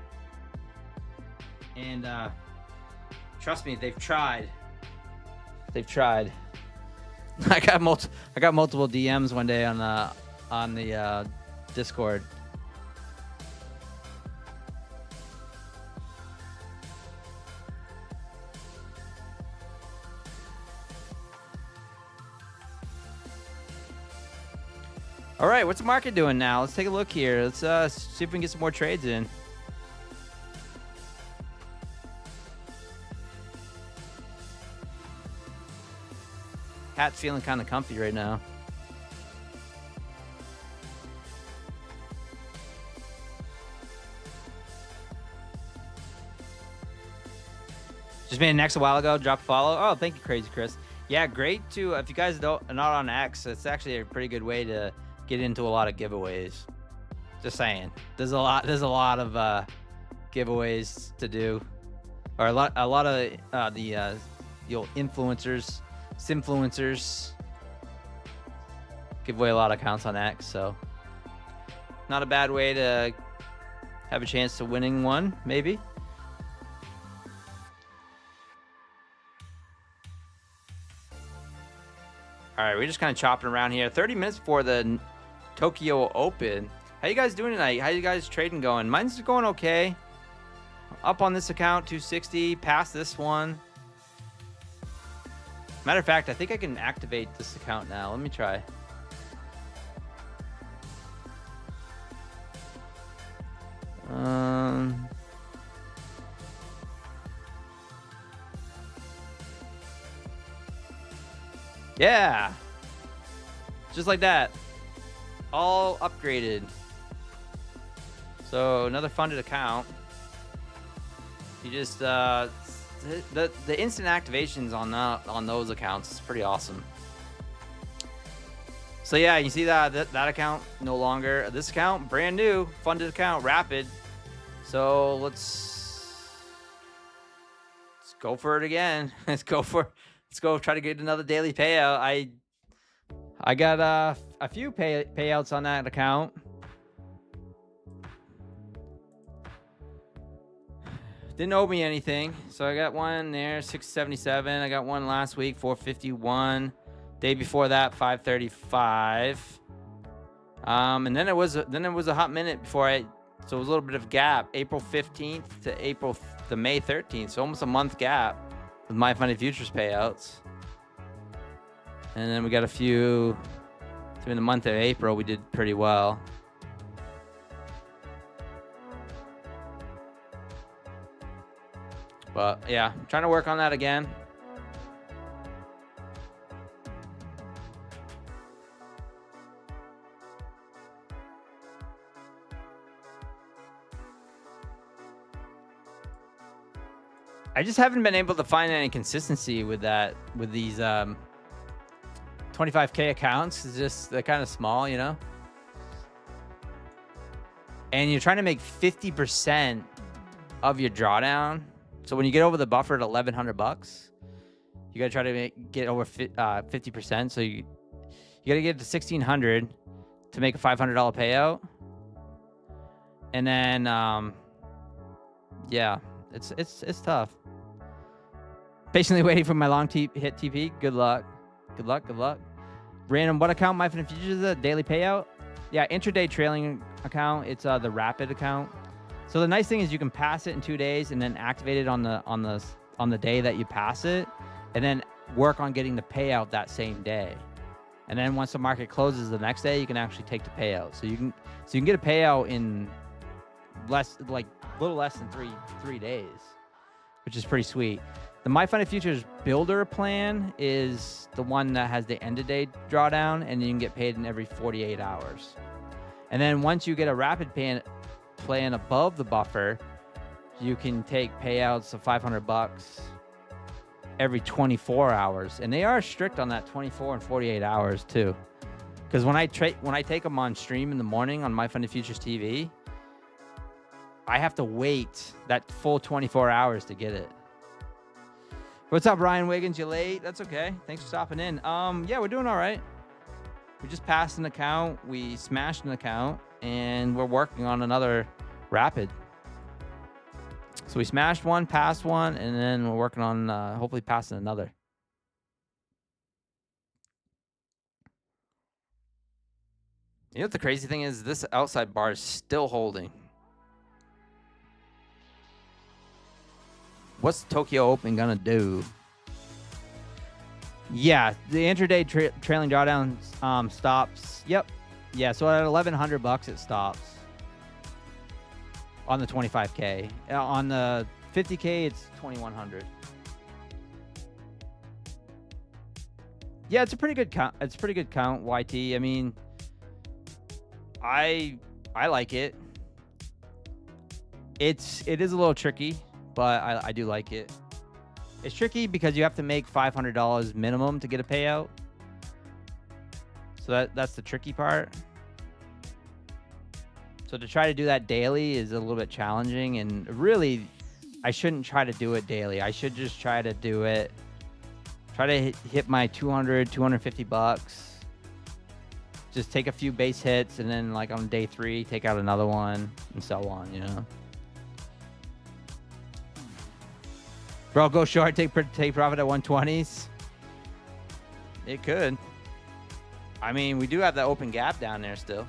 And trust me, they've tried. They've tried. I got multiple DMs one day on the Discord. All right, what's the market doing now? Let's take a look here. Let's see if we can get some more trades in. Hat's feeling kind of comfy right now. Just made an X a while ago. Drop a follow. Oh, thank you, Crazy Chris. Yeah, great to if you guys are not on X, it's actually a pretty good way to get into a lot of giveaways. Just saying, there's a lot of giveaways to do, or a lot of the influencers. Simfluencers give away a lot of accounts on X, so not a bad way to have a chance to winning one, maybe. All right, we're just kind of chopping around here. 30 minutes before the Tokyo Open. How you guys doing tonight? How you guys trading going? Mine's going okay. Up on this account, 260. Past this one. Matter of fact, I think I can activate this account now. Let me try. Yeah. Just like that. All upgraded. So another funded account. You just the instant activations on those accounts is pretty awesome. So yeah, you see that account no longer. This account, brand new, funded account, rapid. So let's go for it again. Let's go try to get another daily payout. I got a few payouts on that account. Didn't owe me anything. So I got one there, 677. I got one last week, 451. Day before that, 535. And then it was a hot minute before so it was a little bit of gap. April 15th to May 13th. So almost a month gap with my funded futures payouts. And then we got a few during the month of April. We did pretty well. But yeah, I'm trying to work on that again. I just haven't been able to find any consistency with these 25K accounts. It's just, they're kind of small, you know? And you're trying to make 50% of your drawdown. So when you get over the buffer at $1,100, you gotta try to get over 50%. So you gotta get to $1,600 to make a $500 payout. And then yeah, it's tough. Patiently waiting for my long hit TP. Good luck. Good luck. Random what account? My funded futures is a daily payout. Yeah, intraday trailing account. It's the rapid account. So the nice thing is you can pass it in 2 days and then activate it on the day that you pass it, and then work on getting the payout that same day. And then once the market closes the next day, you can actually take the payout. So you can get a payout in little less than three days, which is pretty sweet. The My Funded Futures Builder plan is the one that has the end of day drawdown, and you can get paid in every 48 hours. And then once you get a rapid plan above the buffer, you can take payouts of $500 every 24 hours. And they are strict on that 24 and 48 hours too. Because when I take them on stream in the morning on My Funded Futures TV, I have to wait that full 24 hours to get it. What's up, Ryan Wiggins? You late? That's okay. Thanks for stopping in. Yeah, we're doing all right. We just passed an account. We smashed an account, and we're working on another rapid. So we smashed one, passed one, and then we're working on hopefully passing another. You know what the crazy thing is? This outside bar is still holding. What's Tokyo Open gonna do? Yeah, the intraday trailing drawdown stops. Yep. Yeah, so at $1,100 it stops on the 25K. On the 50K, it's 2,100. Yeah, it's a pretty good count. It's a pretty good count, YT. I mean, I like it. It is a little tricky, but I do like it. It's tricky because you have to make $500 minimum to get a payout. So that's the tricky part. So to try to do that daily is a little bit challenging, and really, I shouldn't try to do it daily. I should just try to do it. Try to hit my $250. Just take a few base hits, and then like on day 3, take out another one, and so on. You know. Bro, go short, take profit at 120s. It could. I mean, we do have that open gap down there still.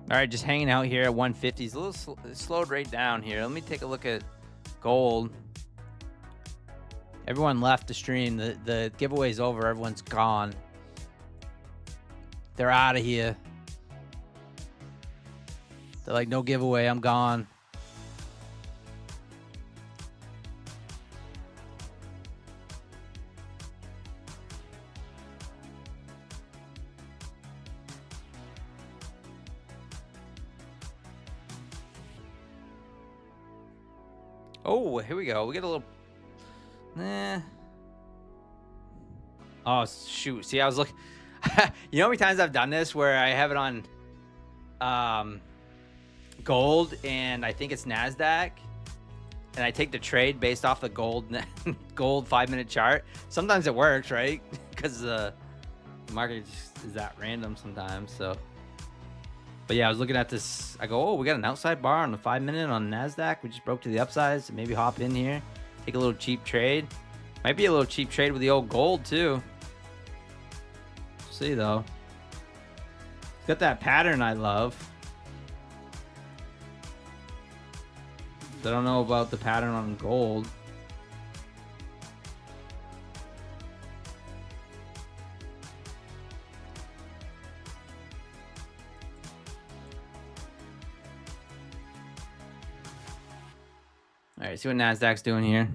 All right, just hanging out here at 150s. A little slowed right down here. Let me take a look at gold. Everyone left the stream. The giveaway's over. Everyone's gone. They're out of here. They're like, no giveaway. I'm gone. Oh, here we go. We get a little... Oh, shoot. See, I was looking... You know how many times I've done this where I have it on gold and I think it's NASDAQ, and I take the trade based off the gold 5-minute chart? Sometimes it works, right? Because the market just is that random sometimes, so... But yeah, I was looking at this. I go, oh, we got an outside bar on the 5-minute on NASDAQ. We just broke to the upside, so maybe hop in here. Take a little cheap trade. Might be a little cheap trade with the old gold, too. See, though. It's got that pattern I love. I don't know about the pattern on gold. All right, see what NASDAQ's doing here.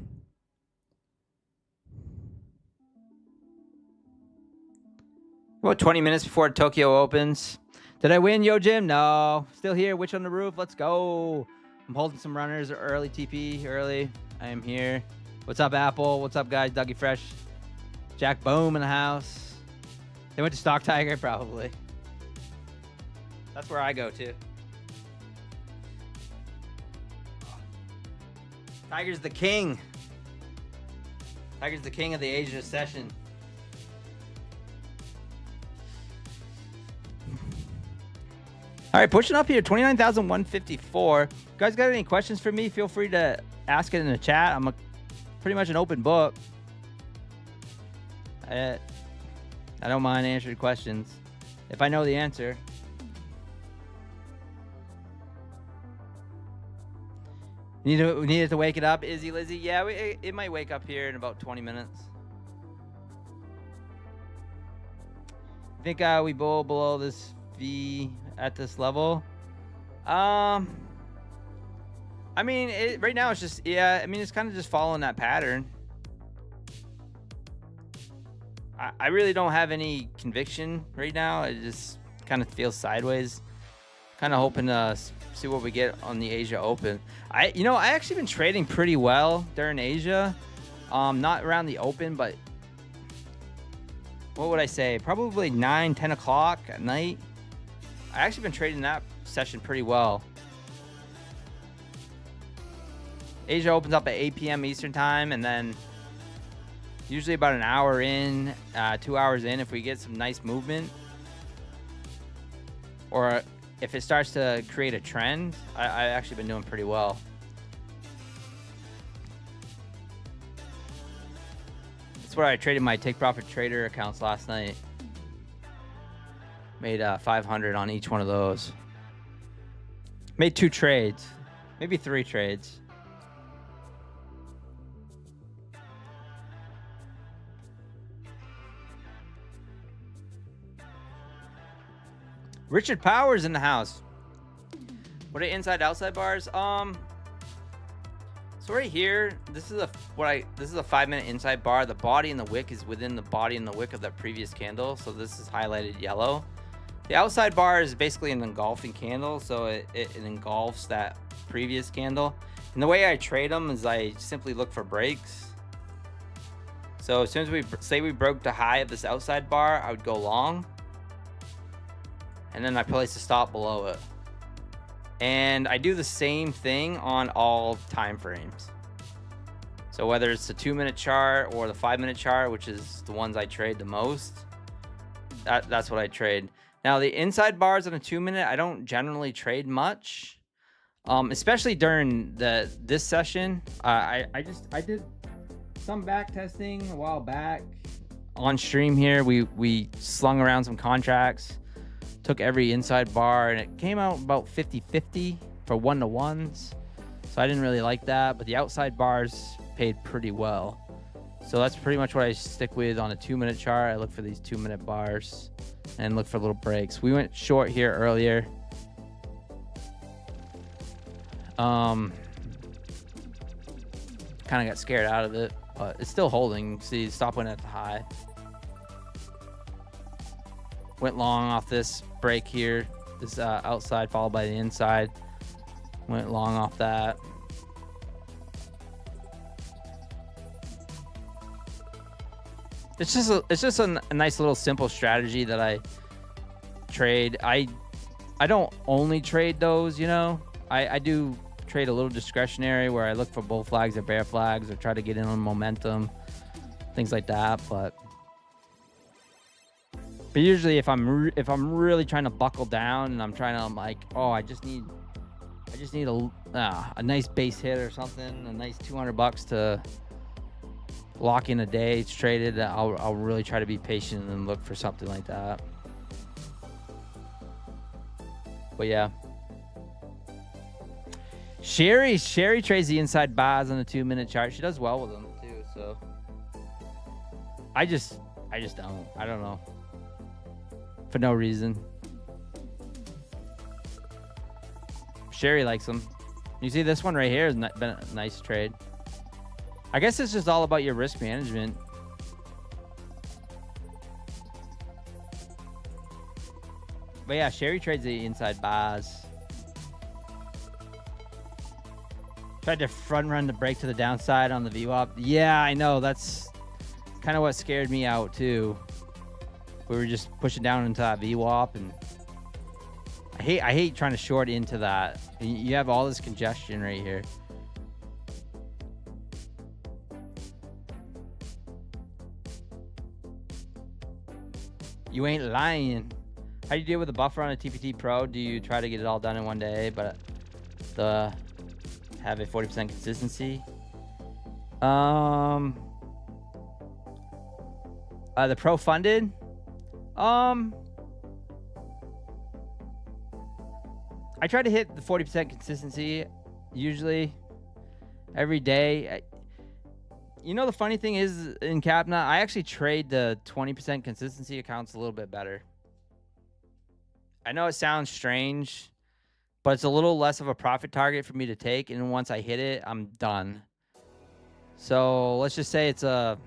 About 20 minutes before Tokyo opens. Did I win, Yo Jim? No. Still here. Witch on the roof. Let's go. I'm holding some runners early, TP early. I am here. What's up, Apple? What's up, guys? Dougie Fresh. Jack Boom in the house. They went to Stock Tiger, probably. That's where I go to. Tiger's the king. Tiger's the king of the Asia session. All right, pushing up here, 29,154. Guys, got any questions for me? Feel free to ask it in the chat. I'm pretty much an open book. I don't mind answering questions if I know the answer. We need it to wake it up, Izzy Lizzy. Yeah, it might wake up here in about 20 minutes. I think we bull below this V at this level. I mean, right now it's just, yeah, I mean, it's kind of just following that pattern. I really don't have any conviction right now. It just kind of feels sideways. Kind of hoping to see what we get on the Asia Open. I actually been trading pretty well during Asia. Not around the Open, but what would I say? Probably 9, 10 o'clock at night. I actually been trading that session pretty well. Asia opens up at 8 p.m. Eastern time, and then usually about an hour in, 2 hours in, if we get some nice movement, or if it starts to create a trend, I actually been doing pretty well. That's where I traded my Take Profit Trader accounts last night. Made 500 on each one of those. Made 2 trades, maybe 3 trades. Richard Powers in the house. What are inside outside bars? So right here, this is a 5-minute inside bar. The body and the wick is within the body and the wick of the previous candle, so this is highlighted yellow. The outside bar is basically an engulfing candle, so it engulfs that previous candle. And the way I trade them is I simply look for breaks. So as soon as we say we broke the high of this outside bar, I would go long. And then I place a stop below it. And I do the same thing on all time frames. So whether it's the 2-minute chart or the 5-minute chart, which is the ones I trade the most, that's what I trade. Now the inside bars on a 2-minute, I don't generally trade much, especially during this session. I did some back testing a while back on stream here. We slung around some contracts. Took every inside bar, and it came out about 50-50 for 1-to-1s. So I didn't really like that, but the outside bars paid pretty well. So that's pretty much what I stick with on a 2-minute chart. I look for these 2-minute bars and look for little breaks. We went short here earlier. Kind of got scared out of it, but it's still holding. See, stop went at the high. Went long off this break here, this outside followed by the inside. Went long off that. It's just a nice little simple strategy that I trade. I don't only trade those, you know. I do trade a little discretionary where I look for bull flags or bear flags or try to get in on momentum, things like that. But usually if I'm really trying to buckle down and I'm like, oh, I just need a nice base hit or something, a nice $200 to lock in a day, it's traded, I'll really try to be patient and look for something like that. But yeah, Sherry trades the inside bars on the 2-minute chart. She does well with them too. So I just don't. I don't know. For no reason. Sherry likes them. You see this one right here has been a nice trade. I guess it's just all about your risk management. But yeah, Sherry trades the inside bars. Tried to front run the break to the downside on the VWAP. Yeah, I know. That's kind of what scared me out too. We were just pushing down into that VWAP, and I hate trying to short into that. You have all this congestion right here. You ain't lying. How do you deal with the buffer on a TPT Pro? Do you try to get it all done in one day, but have a 40% consistency? The Pro funded. I try to hit the 40% consistency usually. every day. You know, the funny thing is in Capna, I actually trade the 20% consistency accounts a little bit better. I know it sounds strange, but it's a little less of a profit target for me to take. And once I hit it, I'm done. So let's just say it's a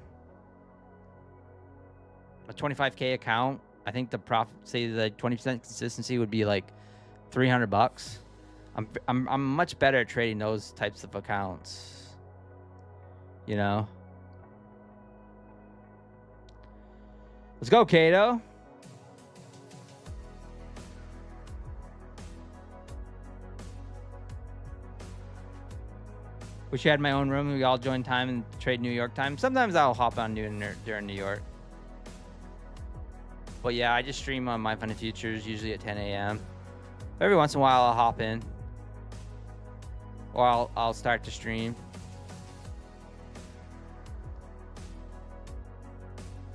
25K account. I think the profit, say the 20% consistency would be like $300. I'm much better at trading those types of accounts. You know. Let's go, Kato. Wish I had my own room. We all join time and trade New York time. Sometimes I'll hop on during New York. But yeah, I just stream on My Funny Futures, usually at 10 a.m. Every once in a while, I'll hop in. Or I'll start to stream.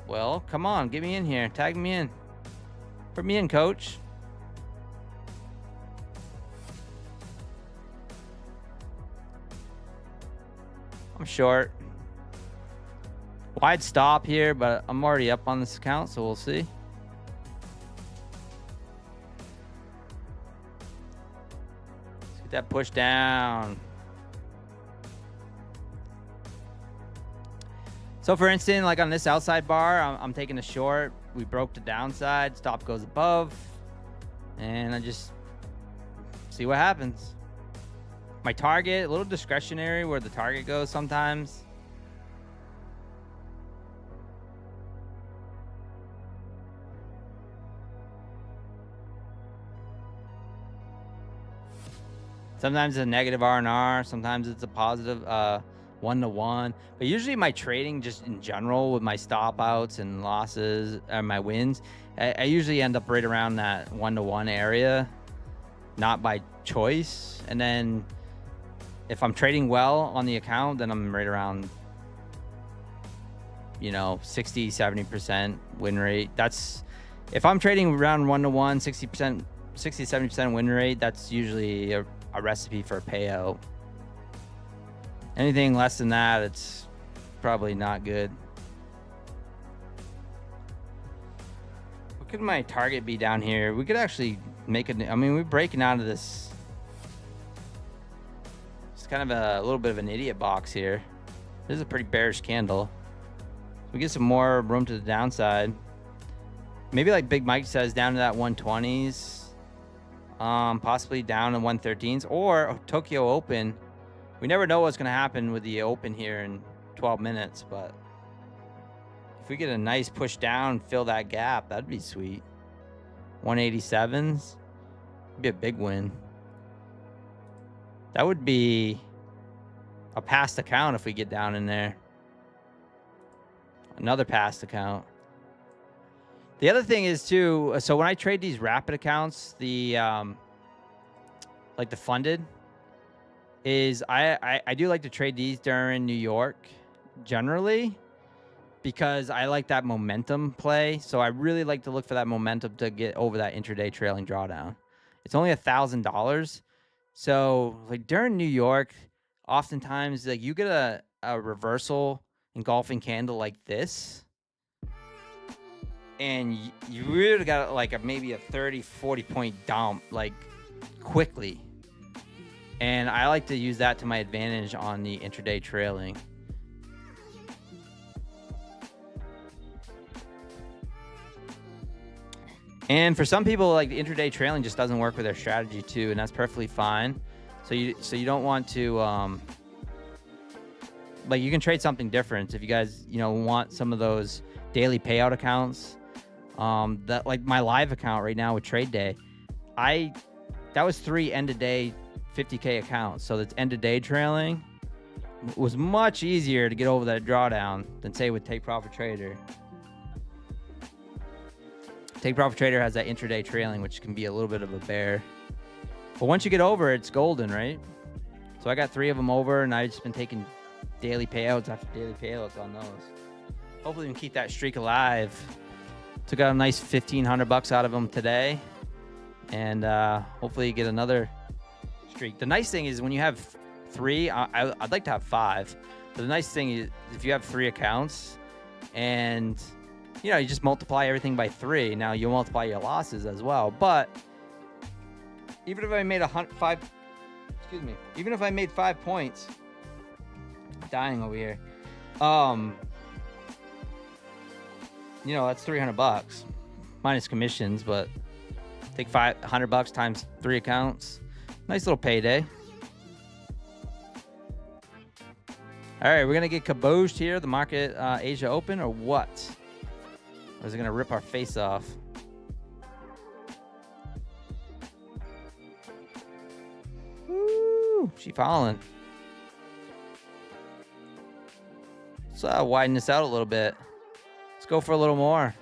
Well, come on, get me in here. Tag me in. Put me in, coach. I'm short. Wide stop here, but I'm already up on this account, so we'll see. Let's get that push down. So for instance, like on this outside bar, I'm taking a short. We broke the downside. Stop goes above. And I just see what happens. My target, a little discretionary where the target goes sometimes. Sometimes it's a negative R&R. Sometimes it's a positive 1-to-1. But usually my trading just in general with my stop outs and losses and my wins, I usually end up right around that 1-to-1 area, not by choice. And then if I'm trading well on the account, then I'm right around, you know, 60, 70% win rate. That's if I'm trading around 1-to-1, 60%, 60, 70% win rate, that's usually a recipe for a payout. Anything less than that, it's probably not good. What could my target be down here? We could actually make it. I mean, we're breaking out of this. It's kind of a little bit of an idiot box here. This is a pretty bearish candle. We get some more room to the downside. Maybe like Big Mike says, down to that 120s. Possibly down to 113s or Tokyo Open. We never know what's going to happen with the open here in 12 minutes, but if we get a nice push down, fill that gap, that'd be sweet. 187s would be a big win. That would be a passed account if we get down in there. Another passed account. The other thing is too, so when I trade these rapid accounts, the like the funded, is I do like to trade these during New York generally because I like that momentum play. So I really like to look for that momentum to get over that intraday trailing drawdown. It's only $1,000. So like during New York, oftentimes like you get a reversal engulfing candle like this. And you really got like maybe a 30, 40 point dump like quickly. And I like to use that to my advantage on the intraday trailing. And for some people, like the intraday trailing just doesn't work with their strategy too, and that's perfectly fine. So you don't want to like you can trade something different if you guys want some of those daily payout accounts. That like my live account right now with Trade Day, that was 3 end of day 50K accounts. So that's end of day trailing. It was much easier to get over that drawdown than say with Take Profit Trader. Take Profit Trader has that intraday trailing, which can be a little bit of a bear. But once you get over, it's golden, right? So I got 3 of them over, and I've just been taking daily payouts after daily payouts on those. Hopefully we can keep that streak alive. Took out a nice $1,500 out of them today, and hopefully you get another streak. The nice thing is when you have 3. I'd like to have 5. But the nice thing is if you have 3 accounts and, you know, you just multiply everything by 3. Now you multiply your losses as well. But even if I made even if I made 5 points, I'm dying over here. You know, that's $300 minus commissions, but take $500 times 3 accounts. Nice little payday. All right, we're gonna get kabooshed here. The market, Asia Open, or what? Or is it gonna rip our face off? Woo! She falling. Let's widen this out a little bit. Let's go for a little more.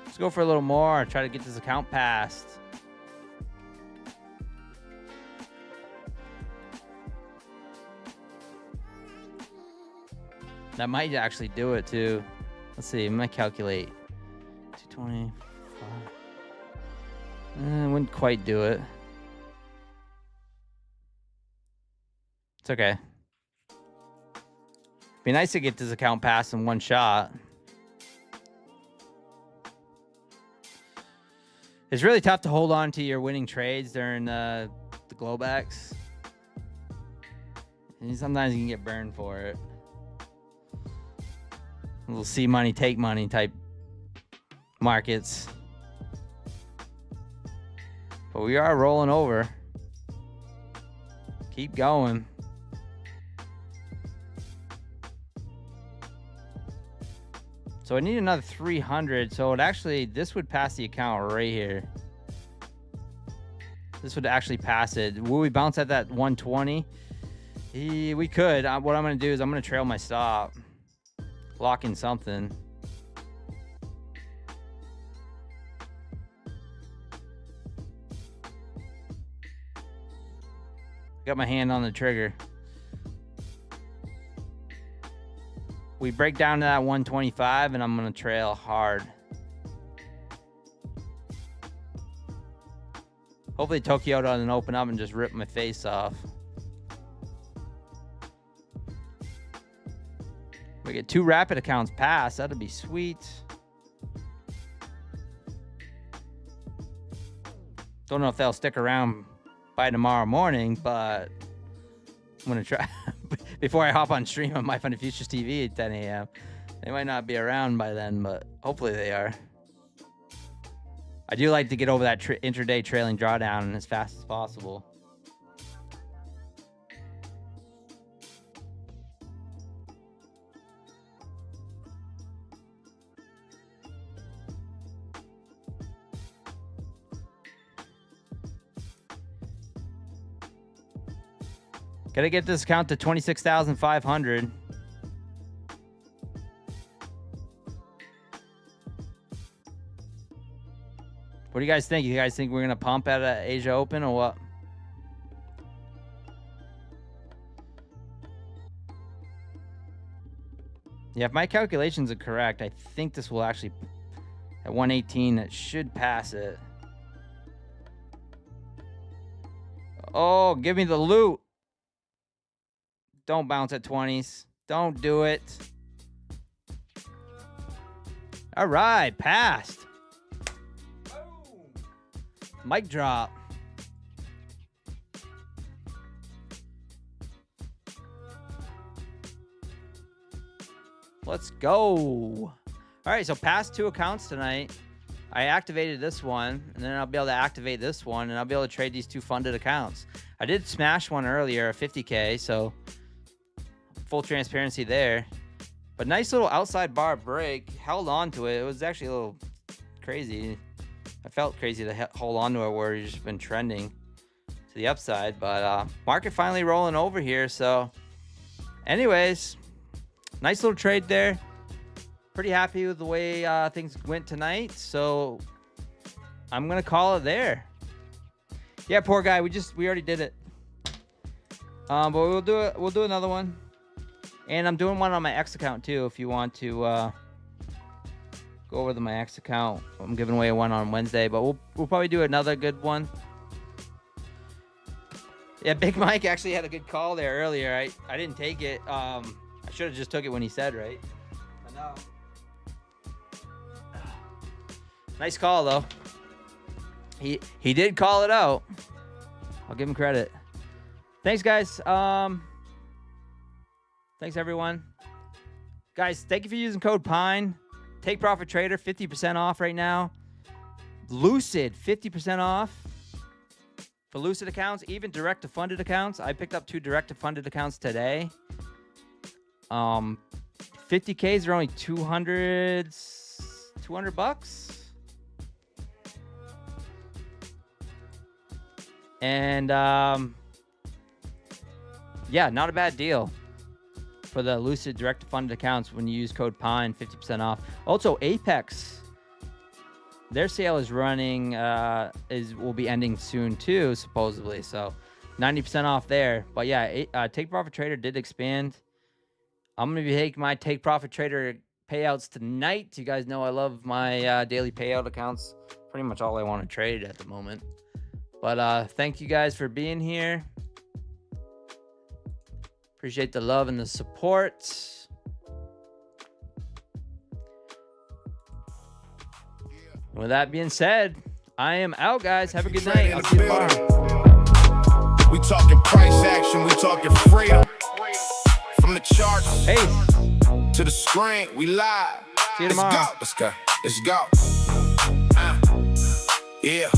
Let's go for a little more. Try to get this account passed. That might actually do it too. Let's see. I might calculate. 225. Wouldn't quite do it. It's okay. Be nice to get this account passed in one shot. It's really tough to hold on to your winning trades during the Globex. And sometimes you can get burned for it. A little see money, take money type markets. But we are rolling over. Keep going. So I need another 300. So it actually, this would pass the account right here. This would actually pass it. Will we bounce at that 120? We could. What I'm going to do is I'm going to trail my stop. Lock in something. Got my hand on the trigger. We break down to that 125 and I'm going to trail hard. Hopefully Tokyo doesn't open up and just rip my face off. We get 2 rapid accounts passed. That'd be sweet. Don't know if they'll stick around by tomorrow morning, but I'm going to try. Before I hop on stream on My Fun Futures TV at 10 a.m. They might not be around by then, but hopefully they are. I do like to get over that intraday trailing drawdown as fast as possible. Gotta get this count to 26,500. What do you guys think? You guys think we're gonna pump at Asia Open or what? Yeah, if my calculations are correct, I think this will actually, at 118, it should pass it. Oh, give me the loot. Don't bounce at 20s. Don't do it. All right, passed. Boom. Mic drop. Let's go. All right, so past 2 accounts tonight. I activated this one, and then I'll be able to activate this one, and I'll be able to trade these 2 funded accounts. I did smash one earlier, 50K, so full transparency there. But nice little outside bar break. Held on to it. It was actually a little crazy. I felt crazy to hold on to it where it's just been trending to the upside. But market finally rolling over here. So anyways, nice little trade there. Pretty happy with the way things went tonight. So I'm going to call it there. Yeah, poor guy. We already did it. But we'll do another one. And I'm doing one on my X account too. If you want to go over to my X account, I'm giving away one on Wednesday, but we'll probably do another good one. Yeah, Big Mike actually had a good call there earlier. I didn't take it. I should have just took it when he said, right? I know. Nice call though. He did call it out. I'll give him credit. Thanks, guys. Thanks, everyone. Guys, thank you for using code PINE. Take Profit Trader, 50% off right now. Lucid, 50% off for Lucid accounts, even direct-to-funded accounts. I picked up 2 direct-to-funded accounts today. 50Ks are only 200 bucks. And yeah, not a bad deal for the Lucid direct-to-funded accounts when you use code PINE, 50% off. Also, Apex, their sale is running, will be ending soon too, supposedly. So 90% off there. But yeah, Take Profit Trader did expand. I'm going to be taking my Take Profit Trader payouts tonight. You guys know I love my daily payout accounts. Pretty much all I want to trade at the moment. But thank you guys for being here. Appreciate the love and the support. With that being said, I am out, guys. Have a good night. I'll see you tomorrow. We talking price action. We talking freedom. From the charts to the screen, we live. See you tomorrow. Let's go. Let's go. Yeah.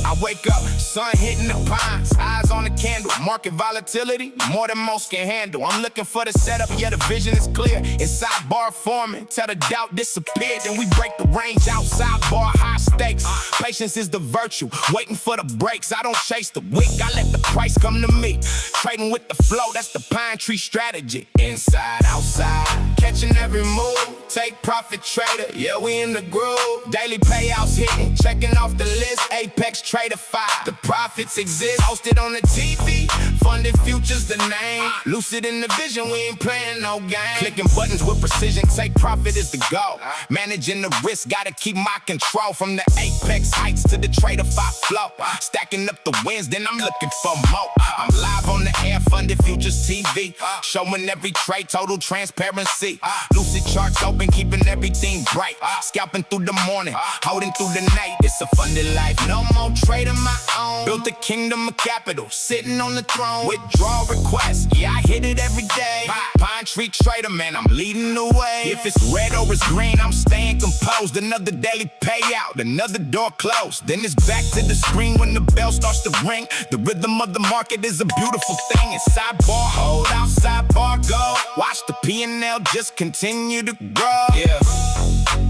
I wake up, sun hitting the pines, eyes on the candle, market volatility, more than most can handle. I'm looking for the setup, yeah, the vision is clear. Inside bar forming, till the doubt disappeared, then we break the range outside bar, high stakes. Patience is the virtue, waiting for the breaks. I don't chase the wick, I let the price come to me. Trading with the flow, that's the pine tree strategy. Inside, outside, catching every move. Take Profit Trader, yeah, we in the groove. Daily payouts hitting, checking off the list. Apex Trader 5, the profits exist. Hosted on the TV, funded futures the name. Lucid in the vision, we ain't playing no game. Clicking buttons with precision, take profit is the goal. Managing the risk, gotta keep my control. From the Apex heights to the Trader 5 flow. Stacking up the wins, then I'm looking for more. I'm live on the air, funded futures TV. Showing every trade, total transparency. Lucid charts open, keeping everything bright. Scalping through the morning, holding through the night. It's a funded life, no more trading my own. Built a kingdom of capital, sitting on the throne. Withdrawal requests, yeah, I hit it every day. Pine tree trader, man, I'm leading the way. If it's red or it's green, I'm staying composed. Another daily payout, another door closed. Then it's back to the screen when the bell starts to ring. The rhythm of the market is a beautiful thing. Inside bar, hold, outside bar, go. Watch the P&L just continue to grow. Yeah,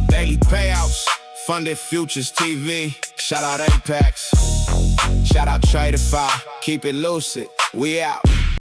daily payouts, funded futures TV. Shout out Apex, shout out Trader 5. Keep it lucid, we out.